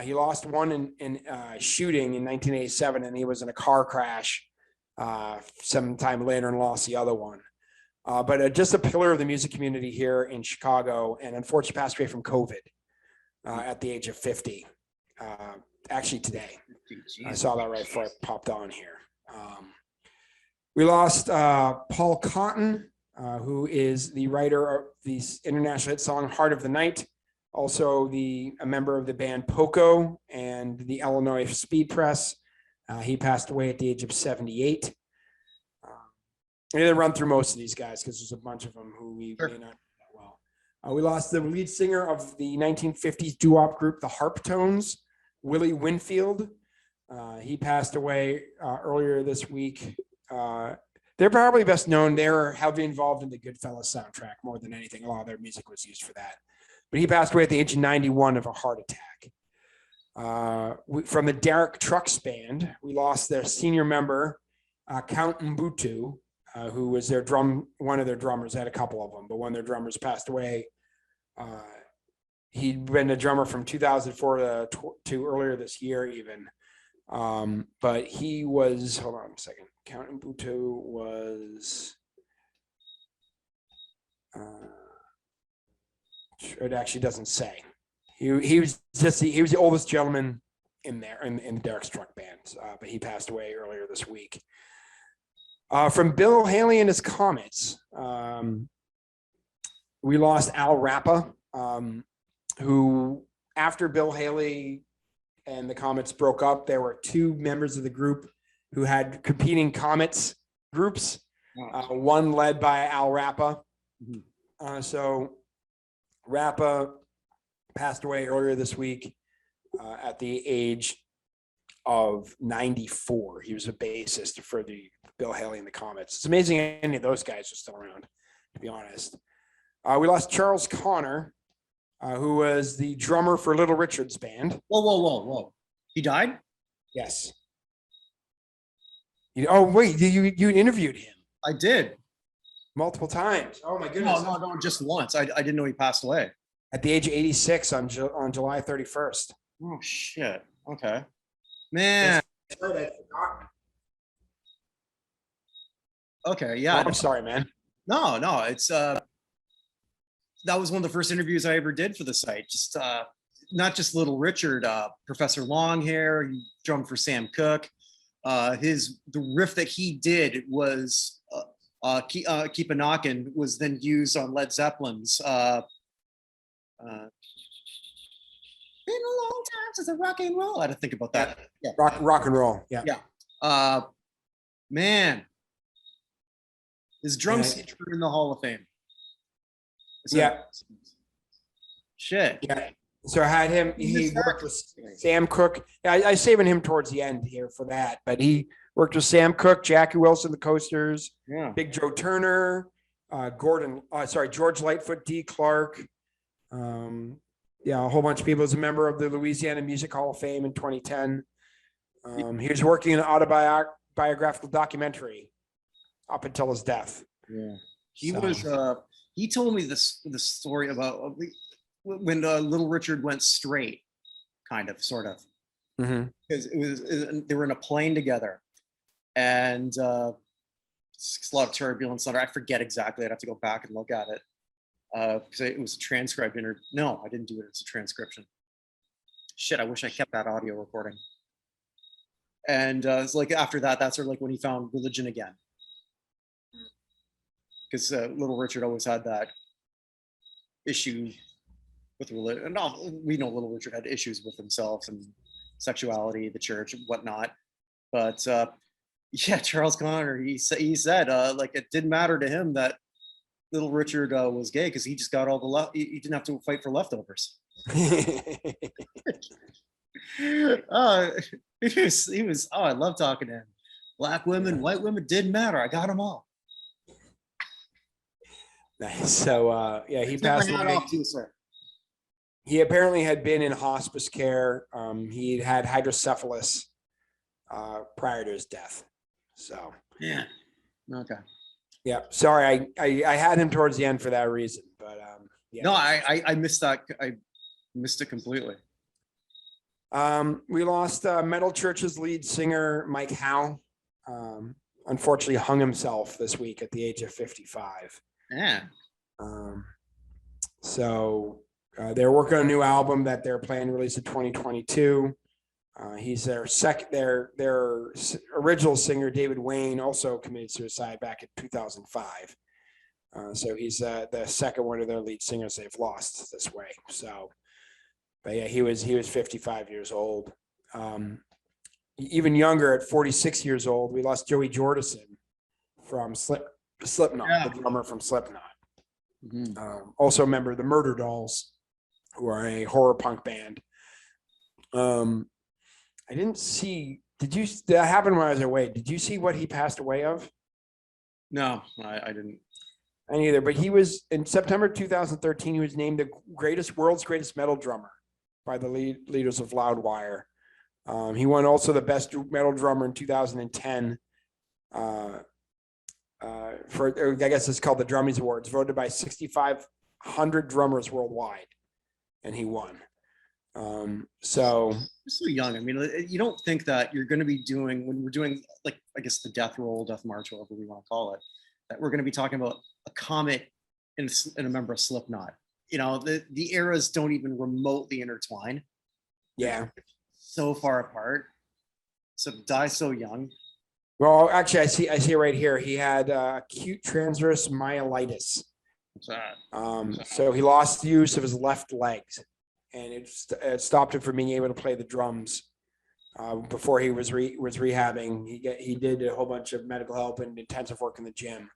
[SPEAKER 2] He lost one in shooting in 1987, and he was in a car crash sometime later and lost the other one. But just a pillar of the music community here in Chicago, and unfortunately passed away from COVID at the age of 50. Actually today. I saw that right before I popped on here. We lost Paul Cotton, who is the writer of the international hit song Heart of the Night, also a member of the band Poco and the Illinois Speed Press. He passed away at the age of 78. I'm going to run through most of these guys because there's a bunch of them who we may not know that well. We lost the lead singer of the 1950s doo-wop group, the Harptones, Willie Winfield. He passed away earlier this week. They're probably best known. They're heavily involved in the Goodfellas soundtrack more than anything. A lot of their music was used for that. But he passed away at the age of 91 of a heart attack. From the Derek Trucks Band, we lost their senior member, Count Mbutu, who was one of their drummers. They had a couple of them, but one of their drummers passed away. He'd been a drummer from 2004 to earlier this year even. But he was, hold on a second. Count Mbutu was, it actually doesn't say. He was the oldest gentleman in there in the Derek's Truck Band, but he passed away earlier this week. From Bill Haley and his Comets, we lost Al Rappa, who after Bill Haley and the Comets broke up, there were two members of the group who had competing Comets groups, one led by Al Rappa. So Rappa passed away earlier this week at the age of 94. He was a bassist for the Bill Haley and the Comets. It's amazing any of those guys are still around, to be honest. We lost Charles Connor, who was the drummer for Little Richard's band.
[SPEAKER 1] Whoa. He died?
[SPEAKER 2] Yes. Oh, wait, you interviewed him?
[SPEAKER 1] I did.
[SPEAKER 2] Multiple times. Oh, my goodness.
[SPEAKER 1] No, just once. I didn't know he passed away.
[SPEAKER 2] At the age of 86 on July 31st.
[SPEAKER 1] Oh, shit. Okay. Man. Okay, yeah.
[SPEAKER 2] Oh, I'm sorry, man.
[SPEAKER 1] No, it's that was one of the first interviews I ever did for the site. Just not just Little Richard, Professor Longhair, he drummed for Sam Cooke. The riff that he did was Keep a Knockin' was then used on Led Zeppelin's been a long time since a rock and roll. I had to think about that.
[SPEAKER 2] Yeah. Rock and roll. Yeah.
[SPEAKER 1] Yeah. Man. His drum seats are in the Hall of Fame. Shit.
[SPEAKER 2] Yeah. So I had him, he worked with Sam Cooke. I saving him towards the end here for that, but he worked with Sam Cooke, Jackie Wilson, the Coasters, Big Joe Turner, George Lightfoot, D. Clark. A whole bunch of people. As a member of the Louisiana Music Hall of Fame in 2010. He was working in an autobiographical documentary up until his death.
[SPEAKER 1] Yeah. He told me the story about when Little Richard went straight, sort of. Because they were in a plane together, and a lot of turbulence. I forget exactly. I'd have to go back and look at it. Because it was a transcribed interview. No, I didn't do it. It's a transcription. Shit, I wish I kept that audio recording. And it's like after that, that's sort of like when he found religion again. Because Little Richard always had that issue with religion. No, we know Little Richard had issues with himself and sexuality, the church, and whatnot. But Charles Connor, he said like it didn't matter to him that Little Richard was gay because he just got all the he didn't have to fight for leftovers. He was. Oh, I love talking to him. Black women, white women, didn't matter. I got them all.
[SPEAKER 2] Nice. So he passed away. He apparently had been in hospice care. He had hydrocephalus prior to his death. So
[SPEAKER 1] yeah. Okay.
[SPEAKER 2] Yeah, sorry, I had him towards the end for that reason, but
[SPEAKER 1] No, I missed that. I missed it completely.
[SPEAKER 2] We lost Metal Church's lead singer Mike Howe. Unfortunately, hung himself this week at the age of 55.
[SPEAKER 1] Yeah.
[SPEAKER 2] So they're working on a new album that they're planning to release in 2022. He's their original singer, David Wayne, also committed suicide back in 2005. So he's the second one of their lead singers they've lost this way. So, but yeah, he was 55 years old. Even younger, at 46 years old, we lost Joey Jordison from Slipknot, the drummer from Slipknot. Also a member of the Murder Dolls, who are a horror punk band. I didn't see. That happened when I was away. Did you see what he passed away of?
[SPEAKER 1] No, I didn't.
[SPEAKER 2] I neither. But he was in September 2013. He was named the world's greatest metal drummer by the leaders of Loudwire. He won also the best metal drummer in 2010. For I guess it's called the Drummies Awards, voted by 6,500 drummers worldwide, and he won. So
[SPEAKER 1] young. I mean, you don't think that you're going to be doing, when we're doing, like, I guess the death roll, death march, whatever we want to call it, that we're going to be talking about a comet and a member of Slipknot. The eras don't even remotely intertwine.
[SPEAKER 2] Yeah.
[SPEAKER 1] So far apart. So die so young.
[SPEAKER 2] Well, actually, I see it right here. He had acute transverse myelitis.
[SPEAKER 1] What's that?
[SPEAKER 2] So he lost the use of his left legs, and it stopped him from being able to play the drums. Before he was rehabbing, he did a whole bunch of medical help and intensive work in the gym,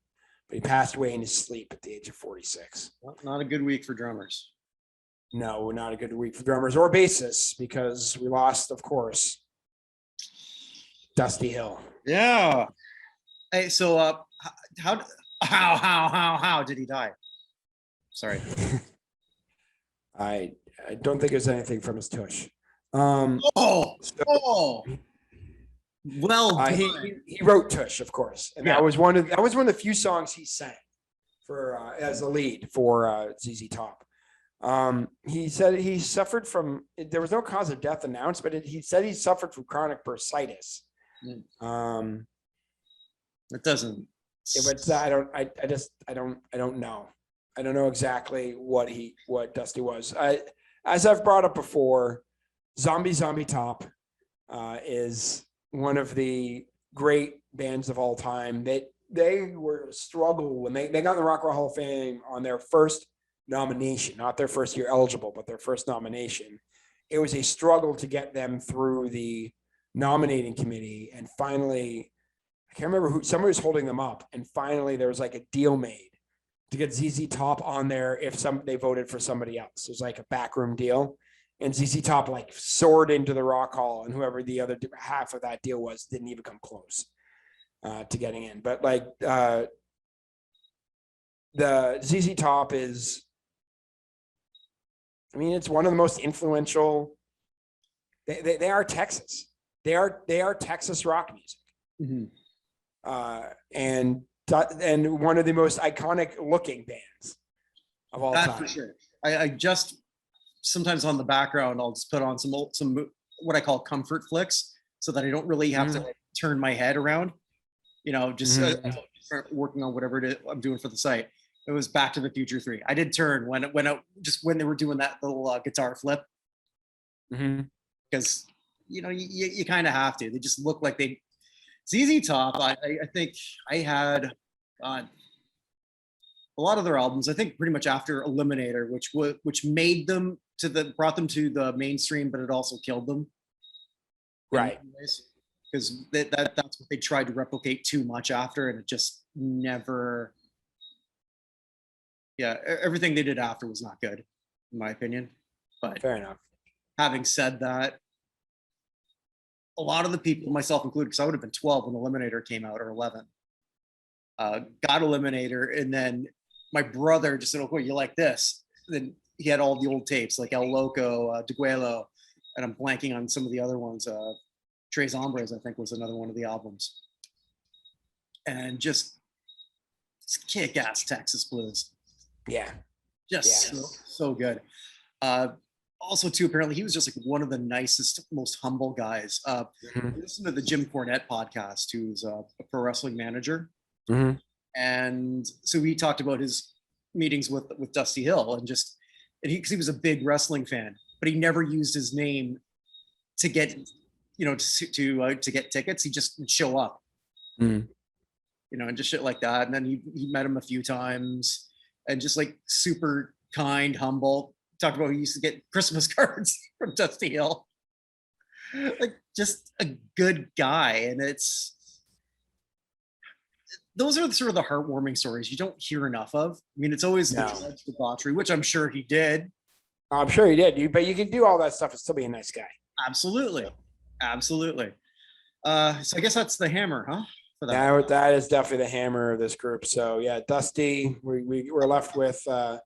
[SPEAKER 2] but he passed away in his sleep at the age of 46.
[SPEAKER 1] Not a good week for drummers.
[SPEAKER 2] No, not a good week for drummers or bassists, because we lost, of course, Dusty Hill.
[SPEAKER 1] Yeah. Hey, so how did he die? Sorry.
[SPEAKER 2] I don't think there's anything from his tush.
[SPEAKER 1] Well,
[SPEAKER 2] he wrote Tush, of course, and that was one of the few songs he sang for as a lead for ZZ Top. He said he suffered from. There was no cause of death announced, but he said he suffered from chronic bursitis.
[SPEAKER 1] It doesn't.
[SPEAKER 2] But I don't know. I don't know exactly what Dusty was. As I've brought up before, Zombie Top is one of the great bands of all time. They were a struggle when they got in the Rock and Roll Hall of Fame on their first nomination, not their first year eligible, but their first nomination. It was a struggle to get them through the nominating committee, and finally, I can't remember somebody was holding them up, and finally there was like a deal made to get ZZ Top on there if they voted for somebody else. It was like a backroom deal, and ZZ Top like soared into the Rock Hall, and whoever the other half of that deal was didn't even come close to getting in. But like the ZZ Top is, I mean, it's one of the most influential. They are Texas. They are Texas rock music, and one of the most iconic looking bands of all time.
[SPEAKER 1] For sure. I just sometimes on the background I'll just put on some what I call comfort flicks, so that I don't really have to turn my head around. Start working on whatever it is I'm doing for the site. It was Back to the Future 3. I did turn when they were doing that little guitar flip, because you kind of have to. They just look like they. ZZ Top. I think I had a lot of their albums. I think pretty much after Eliminator, which made them brought them to the mainstream, but it also killed them.
[SPEAKER 2] Right.
[SPEAKER 1] Because that's what they tried to replicate too much after, and it just never. Yeah, everything they did after was not good, in my opinion. But
[SPEAKER 2] fair enough.
[SPEAKER 1] Having said that, a lot of the people, myself included, because I would have been 12 when Eliminator came out, or 11, got Eliminator, and then my brother just said, "Oh, you like this?" And then he had all the old tapes, like El Loco, Deguelo, and I'm blanking on some of the other ones. Tres Hombres, I think, was another one of the albums. And just kick-ass Texas blues.
[SPEAKER 2] Yeah.
[SPEAKER 1] Just so good. Also, too, apparently he was just like one of the nicest, most humble guys. Listen to the Jim Cornette podcast, who's a pro wrestling manager. And so he talked about his meetings with Dusty Hill, and because he was a big wrestling fan, but he never used his name to get, to get tickets. He just would show up. and just shit like that. And then he met him a few times, and just like super kind, humble. Talked about he used to get Christmas cards from Dusty Hill. Like, just a good guy. And those are sort of the heartwarming stories you don't hear enough of. I mean, it's always the debauchery, which I'm sure he did.
[SPEAKER 2] I'm sure he did. But you can do all that stuff and still be a nice guy.
[SPEAKER 1] Absolutely. So I guess that's the hammer, huh?
[SPEAKER 2] Yeah, that is definitely the hammer of this group. So yeah, Dusty, we're left with the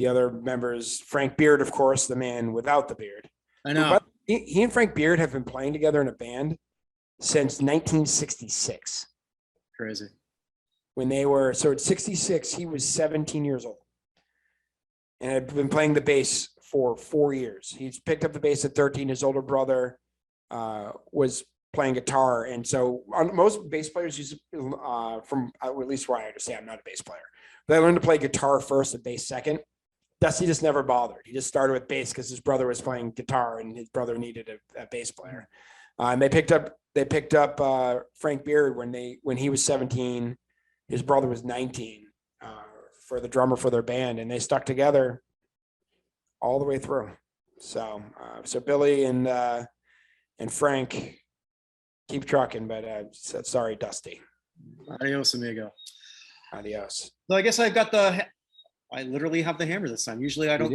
[SPEAKER 2] other members. Frank Beard, of course, the man without the beard.
[SPEAKER 1] I know.
[SPEAKER 2] But he and Frank Beard have been playing together in a band since 1966.
[SPEAKER 1] Crazy.
[SPEAKER 2] So at 66, he was 17 years old and had been playing the bass for 4 years. He's picked up the bass at 13. His older brother was playing guitar. And so most bass players use from at least where I understand, I'm not a bass player, but I learned to play guitar first and bass second. Dusty just never bothered. He just started with bass because his brother was playing guitar and his brother needed a bass player. And they picked up Frank Beard when he was 17. His brother was 19 for the drummer for their band, and they stuck together all the way through. So Billy and Frank keep trucking, but sorry, Dusty.
[SPEAKER 1] Adios, amigo.
[SPEAKER 2] Adios.
[SPEAKER 1] So I guess I literally have the hammer this time. Usually I don't.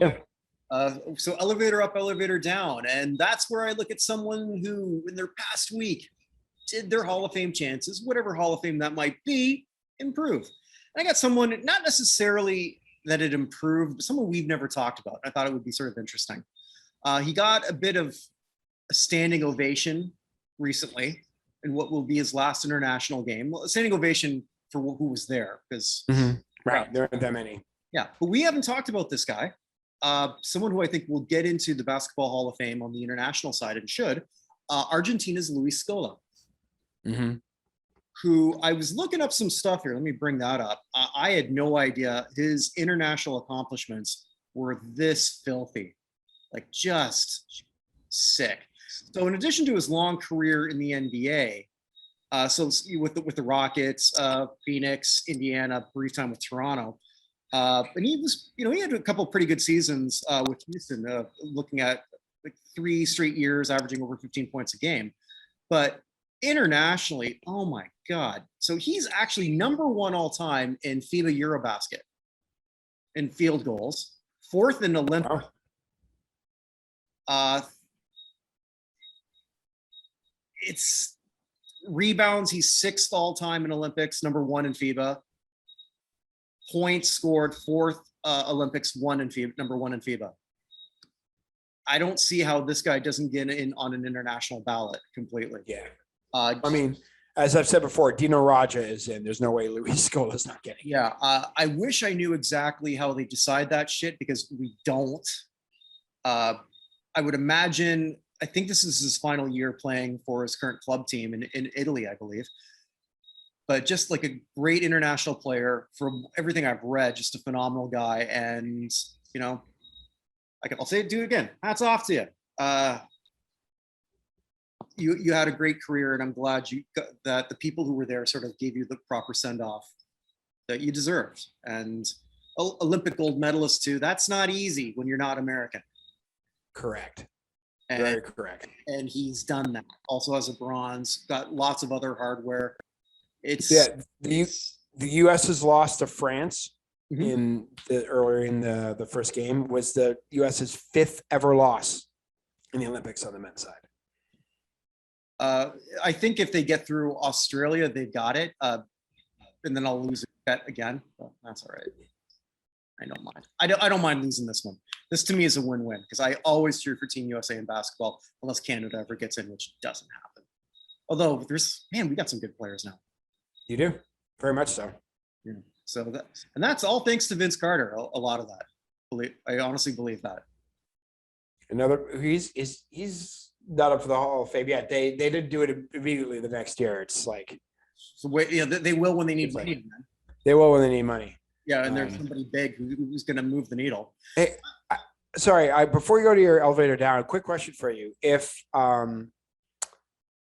[SPEAKER 1] So elevator up, elevator down. And that's where I look at someone who in their past week did their Hall of Fame chances, whatever Hall of Fame that might be, improve. And I got someone, not necessarily that it improved, but someone we've never talked about. I thought it would be sort of interesting. He got a bit of a standing ovation recently in what will be his last international game. Well, a standing ovation for who was there, because
[SPEAKER 2] right, there aren't that many.
[SPEAKER 1] Yeah, but we haven't talked about this guy. Someone who I think will get into the Basketball Hall of Fame on the international side and should. Argentina's Luis Scola, who I was looking up some stuff here. Let me bring that up. I had no idea his international accomplishments were this filthy, like just sick. So in addition to his long career in the NBA, so with the Rockets, Phoenix, Indiana, brief time with Toronto, and he was, he had a couple of pretty good seasons with Houston, looking at like 3 straight years, averaging over 15 points a game. But internationally, oh my God. So he's actually number 1 all time in FIBA Eurobasket in field goals, 4th in Olympic. It's rebounds. He's 6th all time in Olympics, number 1 in FIBA. Points scored, 4th Olympics, 1 in FIBA, number 1 in FIBA. I don't see how this guy doesn't get in on an international ballot completely.
[SPEAKER 2] Yeah. I mean, as I've said before, Dino Raja is in. There's no way Luis Scola is not getting.
[SPEAKER 1] Yeah. I wish I knew exactly how they decide that shit, because we don't. I would imagine, I think this is his final year playing for his current club team in Italy, I believe. But just like a great international player, from everything I've read, just a phenomenal guy. And, I'll say it, do it again. Hats off to you. You had a great career, and I'm glad that the people who were there sort of gave you the proper send-off that you deserved. And Olympic gold medalist too. That's not easy when you're not American.
[SPEAKER 2] Correct. Very correct.
[SPEAKER 1] And he's done that. Also has a bronze, got lots of other hardware.
[SPEAKER 2] The U.S. has lost to France earlier in the first game. Was the U.S.'s 5th ever loss in the Olympics on the men's side.
[SPEAKER 1] I think if they get through Australia, they've got it. And then I'll lose a bet again. But that's all right. I don't mind. I don't mind losing this one. This to me is a win-win, because I always cheer for Team USA in basketball unless Canada ever gets in, which doesn't happen. Although we got some good players now. You
[SPEAKER 2] do, very much so.
[SPEAKER 1] Yeah. So that's all thanks to Vince Carter. A lot of that. I honestly believe that.
[SPEAKER 2] He's not up for the Hall of Fame yet. They didn't do it immediately the next year. It's like,
[SPEAKER 1] so wait, they will when they need money. Man.
[SPEAKER 2] They will when they need money.
[SPEAKER 1] Yeah, and there's somebody big who's going to move the needle.
[SPEAKER 2] Hey, sorry, before you go to your elevator down, a quick question for you. If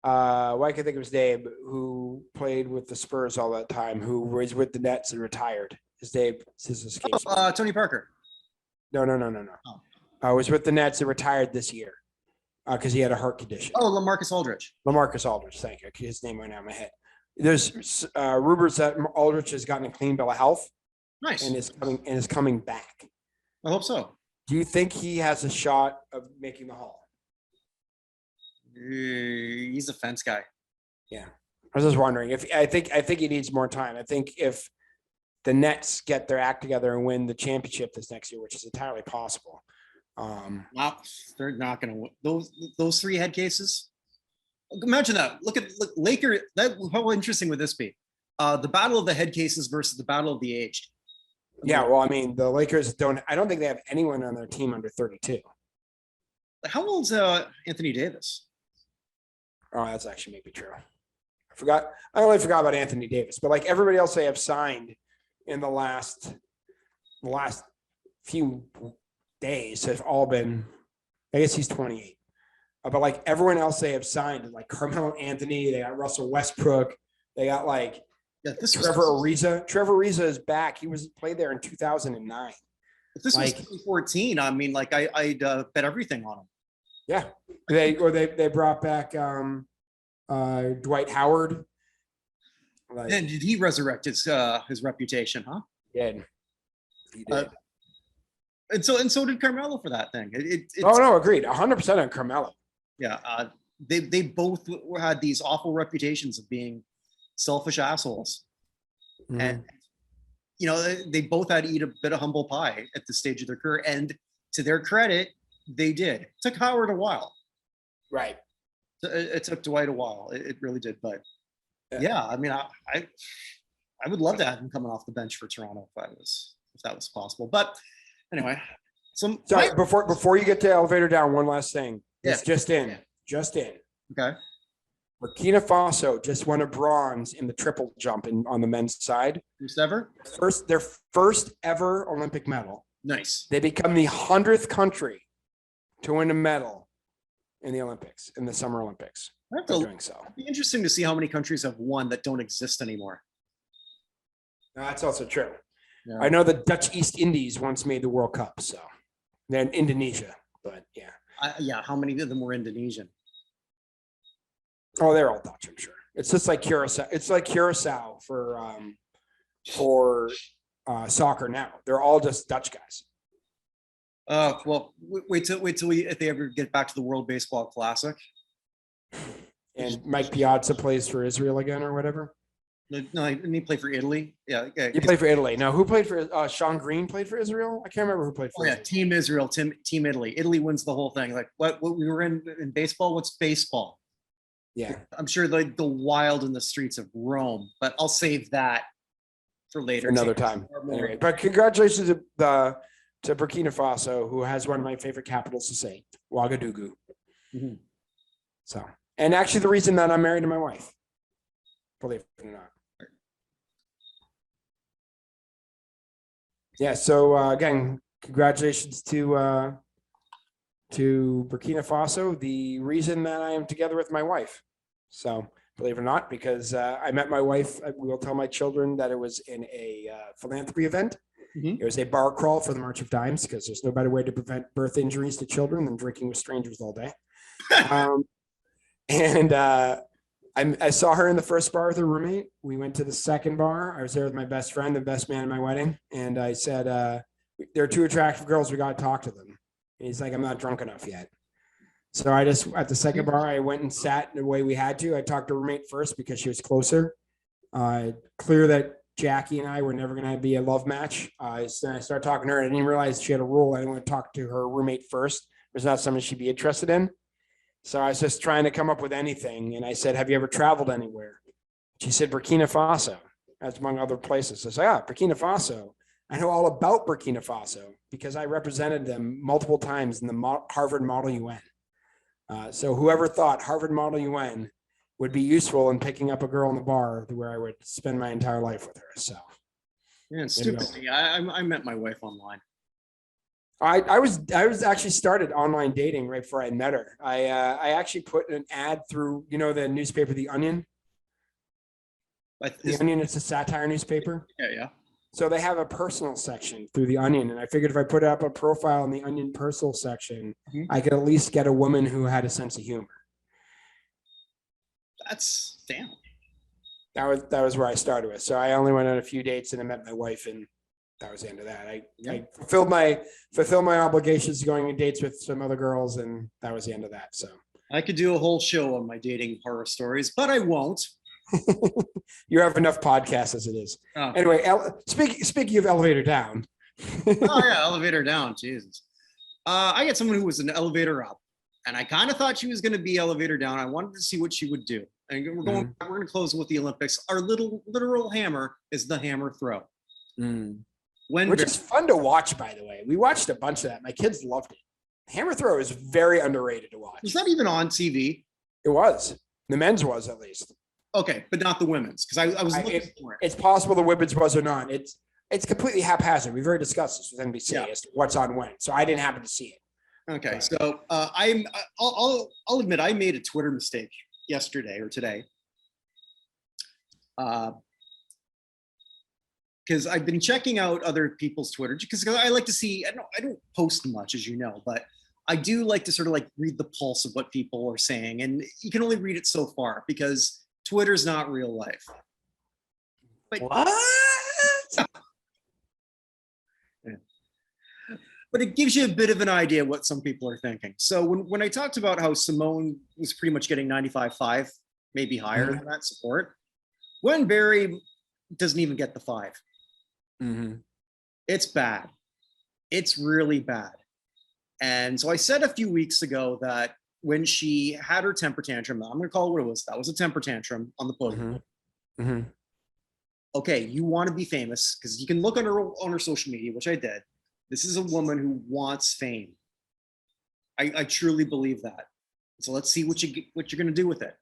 [SPEAKER 2] Why can't I think of his name? Who played with the Spurs all that time? Who was with the Nets and retired? His name escapes me.
[SPEAKER 1] Tony Parker.
[SPEAKER 2] No. Was with the Nets and retired this year because he had a heart condition.
[SPEAKER 1] Oh, LaMarcus Aldridge.
[SPEAKER 2] LaMarcus Aldridge. Thank you. His name went out of my head. There's rumors that Aldridge has gotten a clean bill of health.
[SPEAKER 1] Nice.
[SPEAKER 2] And is coming back.
[SPEAKER 1] I hope so.
[SPEAKER 2] Do you think he has a shot of making the Hall?
[SPEAKER 1] He's a fence guy.
[SPEAKER 2] Yeah. I was just wondering if I think he needs more time. I think if the Nets get their act together and win the championship this next year, which is entirely possible.
[SPEAKER 1] They're not going to win those 3 head cases. Imagine that. Look, Laker. How interesting would this be? The battle of the head cases versus the battle of the aged.
[SPEAKER 2] Yeah, well, I mean, the Lakers I don't think they have anyone on their team under 32.
[SPEAKER 1] How old's Anthony Davis?
[SPEAKER 2] Oh, that's actually maybe true. I only forgot about Anthony Davis, but like everybody else they have signed in the last few days have all been, I guess he's 28. But like everyone else they have signed, like Carmelo Anthony, they got Russell Westbrook, they got like Trevor Ariza. Trevor Ariza is back. He played there in 2009.
[SPEAKER 1] If this was 2014, I mean, like I'd bet everything on him.
[SPEAKER 2] Yeah, they brought back Dwight Howard.
[SPEAKER 1] And did he resurrect his reputation? Huh?
[SPEAKER 2] He did.
[SPEAKER 1] And so did Carmelo for that thing.
[SPEAKER 2] Agreed. 100% on Carmelo.
[SPEAKER 1] Yeah, they both had these awful reputations of being selfish assholes, and they both had to eat a bit of humble pie at this stage of their career. And to their credit, they did. It took Howard a while,
[SPEAKER 2] right?
[SPEAKER 1] It took Dwight a while. It really did. But yeah, I mean, I would love to have him coming off the bench for Toronto if that was possible. But anyway,
[SPEAKER 2] before you get to elevator down, one last thing.
[SPEAKER 1] Yeah.
[SPEAKER 2] Just in.
[SPEAKER 1] Okay.
[SPEAKER 2] Burkina Faso just won a bronze in the triple jump on the men's side.
[SPEAKER 1] Who's ever?
[SPEAKER 2] Their first ever Olympic medal.
[SPEAKER 1] Nice.
[SPEAKER 2] They become the 100th country to win a medal in the Olympics, in the Summer Olympics. Doing so.
[SPEAKER 1] It'd be interesting to see how many countries have won that don't exist anymore.
[SPEAKER 2] That's also true.
[SPEAKER 1] Yeah.
[SPEAKER 2] I know the Dutch East Indies once made the World Cup, so then Indonesia, but yeah.
[SPEAKER 1] How many of them were Indonesian?
[SPEAKER 2] Oh, they're all Dutch, I'm sure. It's just like Curacao. It's like Curacao for soccer now. They're all just Dutch guys.
[SPEAKER 1] Well, wait till if they ever get back to the World Baseball Classic.
[SPEAKER 2] And Mike Piazza plays for Israel again or whatever.
[SPEAKER 1] No, he played for Italy. Yeah,
[SPEAKER 2] he played for Italy. Now, who played for Sean Green? Played for Israel? I can't remember who played for.
[SPEAKER 1] Israel. Team Israel, Team Italy. Italy wins the whole thing. Like what we were in baseball. What's baseball?
[SPEAKER 2] Yeah,
[SPEAKER 1] I'm sure they go wild in the streets of Rome, but I'll save that for later.
[SPEAKER 2] Another time. Anyway, but congratulations to Burkina Faso, who has one of my favorite capitals to say, Ouagadougou. Mm-hmm. So, and actually the reason that I'm married to my wife, believe it or not. Yeah. So again, congratulations to Burkina Faso, the reason that I am together with my wife. So believe it or not, because I met my wife, we will tell my children that it was in a philanthropy event. Mm-hmm. It was a bar crawl for the March of Dimes, because there's no better way to prevent birth injuries to children than drinking with strangers all day. I saw her in the first bar with her roommate. We went to the second bar. I was there with my best friend, the best man at my wedding. And I said, there are 2 attractive girls. We got to talk to them. And he's like, I'm not drunk enough yet. So I just, at the second bar, I went and sat the way we had to. I talked to her roommate first because she was closer. Clear that Jackie and I were never going to be a love match. So I started talking to her. I didn't realize she had a rule. I didn't want to talk to her roommate first. It was not something she'd be interested in. So I was just trying to come up with anything. And I said, have you ever traveled anywhere? She said, Burkina Faso, as among other places. I said, Burkina Faso. I know all about Burkina Faso because I represented them multiple times in the Harvard Model UN. So whoever thought Harvard Model UN would be useful in picking up a girl in the bar where I would spend my entire life with her. So
[SPEAKER 1] yeah, it's stupid. I met my wife online.
[SPEAKER 2] I was actually started online dating right before I met her. I actually put an ad through, the newspaper, The Onion. The Onion is a satire newspaper.
[SPEAKER 1] Yeah.
[SPEAKER 2] So they have a personal section through The Onion. And I figured if I put up a profile in the Onion personal section, I could at least get a woman who had a sense of humor.
[SPEAKER 1] That's damn.
[SPEAKER 2] That was where I started with. So I only went on a few dates and I met my wife, and that was the end of that. I fulfilled my obligations going on dates with some other girls, and that was the end of that. So
[SPEAKER 1] I could do a whole show on my dating horror stories, but I won't.
[SPEAKER 2] You have enough podcasts as it is.
[SPEAKER 1] Oh.
[SPEAKER 2] Anyway, speaking of elevator down.
[SPEAKER 1] Oh yeah, elevator down. Jesus. I got someone who was an elevator up, and I kind of thought she was going to be elevator down. I wanted to see what she would do. And we're going to close with the Olympics. Our literal hammer is the hammer throw.
[SPEAKER 2] Which is fun to watch, by the way. We watched a bunch of that. My kids loved it. Hammer throw is very underrated to watch.
[SPEAKER 1] Is that even on TV?
[SPEAKER 2] It was. The men's was, at least.
[SPEAKER 1] Okay, but not the women's, because I was looking for it.
[SPEAKER 2] It's possible the women's was or not. It's completely haphazard. We've already discussed this with NBC as to what's on when. So I didn't happen to see it.
[SPEAKER 1] Okay, so I'll admit I made a Twitter mistake yesterday or today. Because I've been checking out other people's Twitter because I like to see. I don't post much, as you know, but I do like to sort of like read the pulse of what people are saying, and you can only read it so far because Twitter's not real life. But
[SPEAKER 2] what?
[SPEAKER 1] But it gives you a bit of an idea what some people are thinking. So when I talked about how Simone was pretty much getting 95.5, maybe higher than that support, Gwen Berry doesn't even get the 5. It's bad. It's really bad. And so I said a few weeks ago that when she had her temper tantrum, I'm going to call it what it was. That was a temper tantrum on the podium. Okay, you want to be famous because you can look on her social media, which I did. This is a woman who wants fame. I truly believe that. So let's see what you're going to do with it.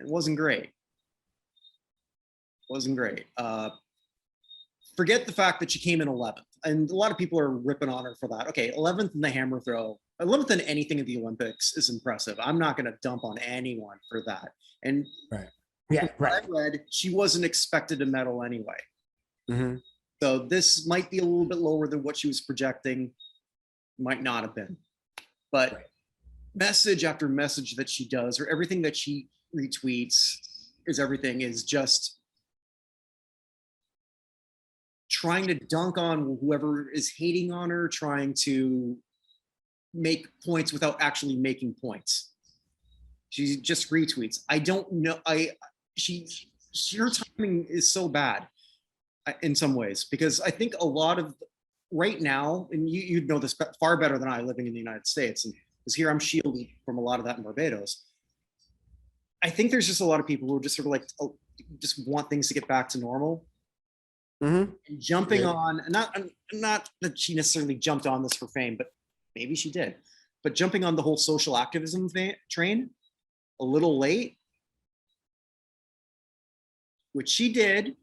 [SPEAKER 1] It wasn't great. Wasn't great. Forget the fact that she came in 11th, and a lot of people are ripping on her for that. Okay, 11th in the hammer throw, 11th in anything at the Olympics is impressive. I'm not going to dump on anyone for that. And I read she wasn't expected a medal anyway. So this might be a little bit lower than what she was projecting. Might not have been. But message after message that she does, or everything that she retweets, is just trying to dunk on whoever is hating on her, trying to make points without actually making points. She just retweets. I don't know. Her timing is so bad in some ways, because I think a lot of right now, and you'd know this far better than I, living in the United States, and because here I'm shielded from a lot of that in Barbados. I think there's just a lot of people who are just sort of like just want things to get back to normal. And jumping on, not that she necessarily jumped on this for fame, but maybe she did. But jumping on the whole social activism train a little late, which she did.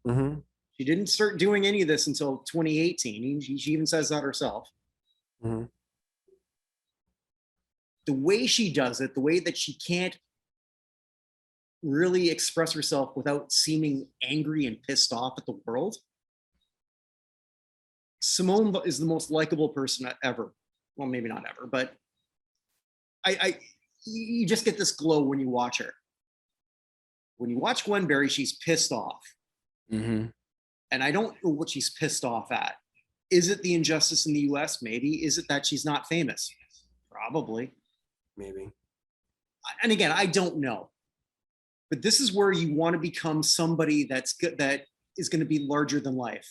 [SPEAKER 1] She didn't start doing any of this until 2018. She even says that herself. The way she does it, the way that she can't really express herself without seeming angry and pissed off at the world. Simone is the most likable person ever. Well, maybe not ever, but you just get this glow when you watch her. When you watch Gwen Berry, she's pissed off. And I don't know what she's pissed off at. Is it the injustice in the US? Maybe. Is it that she's not famous? Probably.
[SPEAKER 2] Maybe.
[SPEAKER 1] And again, I don't know. But this is where you want to become somebody that is going to be larger than life.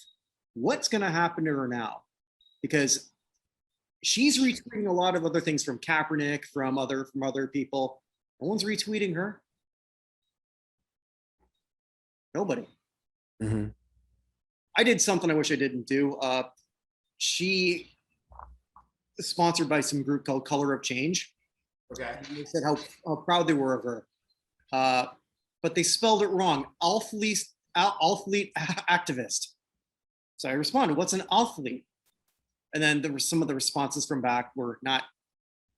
[SPEAKER 1] What's going to happen to her now? Because she's retweeting a lot of other things from Kaepernick, from other people. No one's retweeting her. Nobody. I did something I wish I didn't do. She is sponsored by some group called Color of Change. Okay. And they said how proud they were of her. But they spelled it wrong. Athlete activist. So I responded, what's an athlete? And then there were some of the responses from back were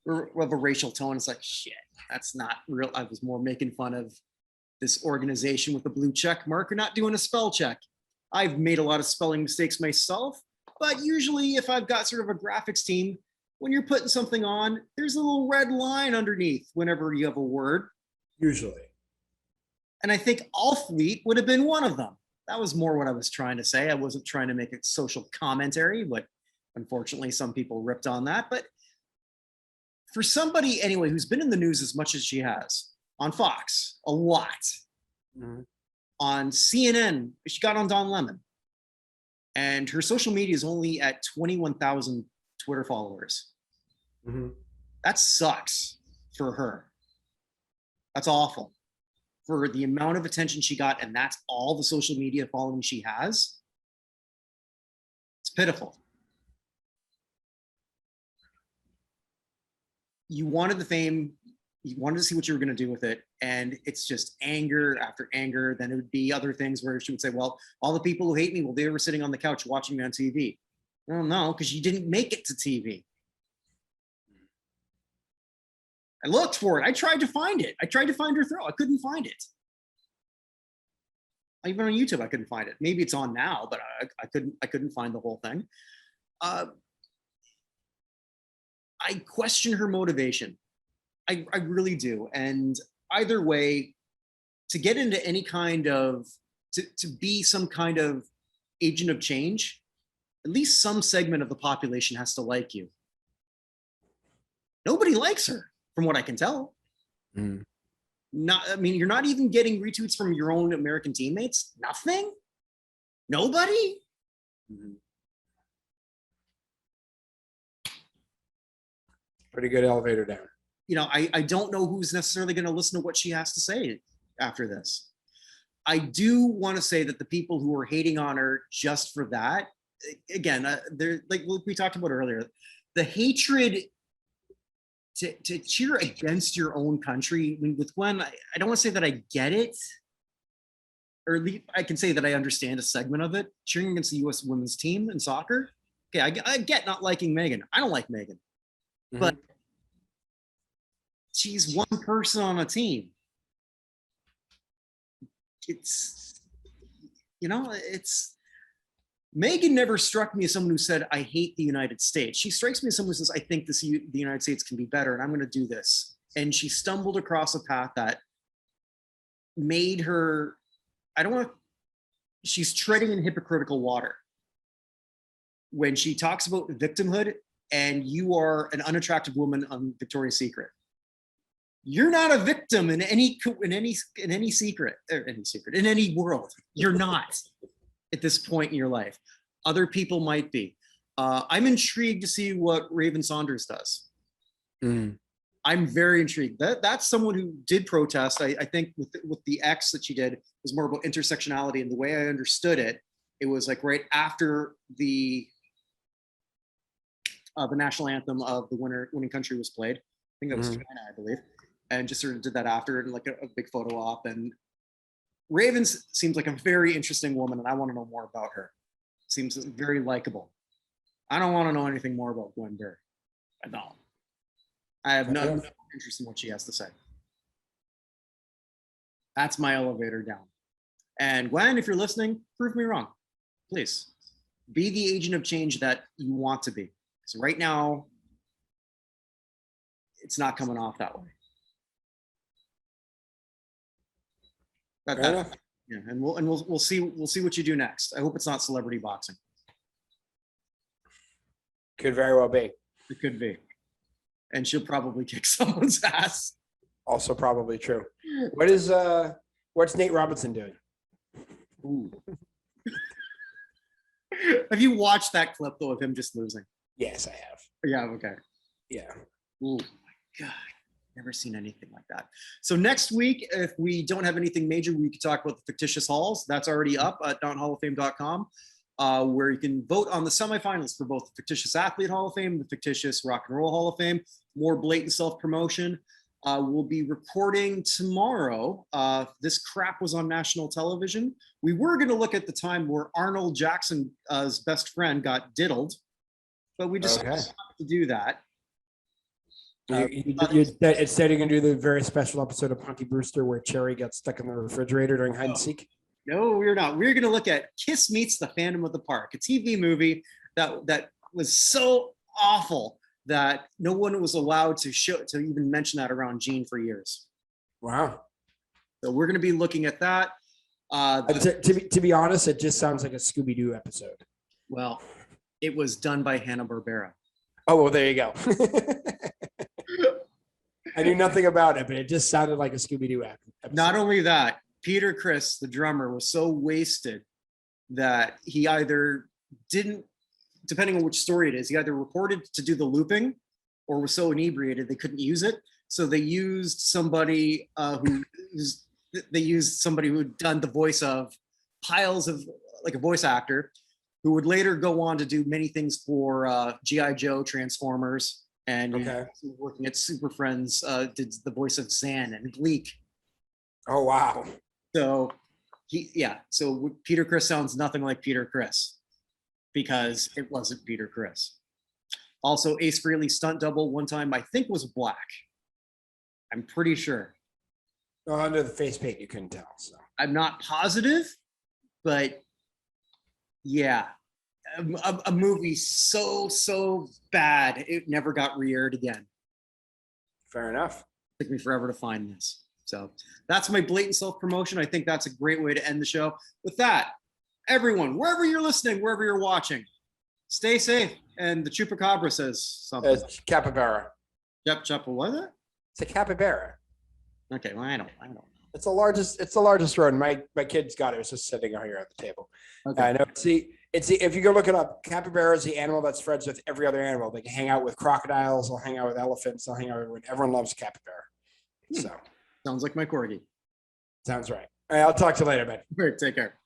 [SPEAKER 1] of a racial tone. It's like, shit, that's not real. I was more making fun of this organization with a blue check mark or not doing a spell check. I've made a lot of spelling mistakes myself, but usually if I've got sort of a graphics team, when you're putting something on, there's a little red line underneath whenever you have a word.
[SPEAKER 2] Usually.
[SPEAKER 1] And I think all fleet would have been one of them. That was more what I was trying to say. I wasn't trying to make a social commentary, but unfortunately some people ripped on that. But for somebody anyway, who's been in the news as much as she has, on Fox, a lot, on CNN, she got on Don Lemon, and her social media is only at 21,000 Twitter followers. That sucks for her. That's awful. For the amount of attention she got, and that's all the social media following she has. It's pitiful. You wanted the fame, you wanted to see what you were going to do with it, and it's just anger after anger. Then it would be other things where she would say, well, all the people who hate me, well, they were sitting on the couch watching me on TV. Well, no, because you didn't make it to TV. I looked for it. I tried to find it. I tried to find her throw. I couldn't find it. Even on YouTube, I couldn't find it. Maybe it's on now, but I couldn't find the whole thing. I question her motivation. I really do. And either way, to get into any kind of, to be some kind of agent of change, at least some segment of the population has to like you. Nobody likes her, from what I can tell. Not, I mean, you're not even getting retweets from your own American teammates. Nothing. Nobody.
[SPEAKER 2] Pretty good elevator down.
[SPEAKER 1] You know, I don't know who's necessarily going to listen to what she has to say after this. I do want to say that the people who are hating on her just for that, again, they're like we talked about earlier, the hatred to cheer against your own country. I mean, with Gwen, I don't want to say that I get it, or at least I can say that I understand a segment of it. Cheering against the U.S. women's team in soccer. Okay, I get not liking Megan. I don't like Megan, but she's one person on a team. It's, you know, it's, Megan never struck me as someone who said, I hate the United States. She strikes me as someone who says, I think the United States can be better and I'm going to do this. And she stumbled across a path that made her, I don't want to, she's treading in hypocritical water. When she talks about victimhood and you are an unattractive woman on Victoria's Secret, you're not a victim in any secret, in any world. You're not at this point in your life. Other people might be. I'm intrigued to see what Raven Saunders does. I'm very intrigued. That's someone who did protest. I think with the X that she did was more about intersectionality, and the way I understood it, it was like right after the national anthem of the winning country was played. I think that was China, I believe. And just sort of did that after, and like a big photo op. And Raven seems like a very interesting woman, and I want to know more about her. Seems very likable. I don't want to know anything more about Gwen Berry. I don't. I have no interest in what she has to say. That's my elevator down. And Gwen, if you're listening, prove me wrong. Please be the agent of change that you want to be. So right now, it's not coming off that way. Yeah, and we'll see what you do next. I hope it's not celebrity boxing.
[SPEAKER 2] Could very well be.
[SPEAKER 1] It could be, and she'll probably kick someone's ass.
[SPEAKER 2] Also, probably true. What's Nate Robinson doing?
[SPEAKER 1] Ooh. Have you watched that clip though of him just losing?
[SPEAKER 2] Yes, I have.
[SPEAKER 1] Yeah. Okay.
[SPEAKER 2] Yeah.
[SPEAKER 1] Oh my God. Never seen anything like that. So next week, if we don't have anything major, we could talk about the fictitious halls. That's already up at downhalloffame.com, where you can vote on the semifinals for both the fictitious athlete Hall of Fame, the fictitious rock and roll Hall of Fame. More blatant self-promotion. We'll be reporting tomorrow. This crap was on national television. We were going to look at the time where Arnold Jackson's best friend got diddled but we decided
[SPEAKER 2] Okay.
[SPEAKER 1] not to do that.
[SPEAKER 2] Instead, you're gonna do the very special episode of Punky Brewster where Cherry gets stuck in the refrigerator during hide and seek.
[SPEAKER 1] No, we're not. We're going to look at Kiss Meets the Phantom of the Park, a TV movie that was so awful that no one was allowed to even mention that around Gene for years.
[SPEAKER 2] Wow.
[SPEAKER 1] So we're going to be looking at that.
[SPEAKER 2] To be honest, it just sounds like a Scooby-Doo episode.
[SPEAKER 1] Well, it was done by Hanna-Barbera.
[SPEAKER 2] Oh, well, there you go. I knew nothing about it, but it just sounded like a Scooby-Doo episode.
[SPEAKER 1] Not only that, Peter Criss, the drummer, was so wasted that he either didn't, depending on which story it is, he either reported to do the looping or was so inebriated they couldn't use it. So they used somebody who had done the voice of piles of, like a voice actor, who would later go on to do many things for G.I. Joe, Transformers, and working at Super Friends, did the voice of Zan and Gleek.
[SPEAKER 2] Oh, wow.
[SPEAKER 1] So so Peter Criss sounds nothing like Peter Criss because it wasn't Peter Criss. Also, Ace Frehley stunt double one time, I think, was black. I'm pretty sure.
[SPEAKER 2] Well, under the face paint, you couldn't tell. So
[SPEAKER 1] I'm not positive, but yeah, a movie so bad it never got re-aired again.
[SPEAKER 2] Fair enough.
[SPEAKER 1] Took me forever to find this. So that's my blatant self-promotion. I think that's a great way to end the show. With that, everyone, wherever you're listening, wherever you're watching, stay safe. And the Chupacabra says something.
[SPEAKER 2] Capybara.
[SPEAKER 1] Yep, what was it?
[SPEAKER 2] It's a capybara.
[SPEAKER 1] Okay, well, I don't know.
[SPEAKER 2] It's the largest rodent. My kids got it. It was just sitting out here at the table.
[SPEAKER 1] Okay.
[SPEAKER 2] I know. If you go look it up, capybara is the animal that's friends with every other animal. They can hang out with crocodiles. They'll hang out with elephants. They'll hang out with everyone. Everyone loves capybara. So
[SPEAKER 1] sounds like my corgi.
[SPEAKER 2] Sounds right. All right, I'll talk to you later, man.
[SPEAKER 1] All right, take care.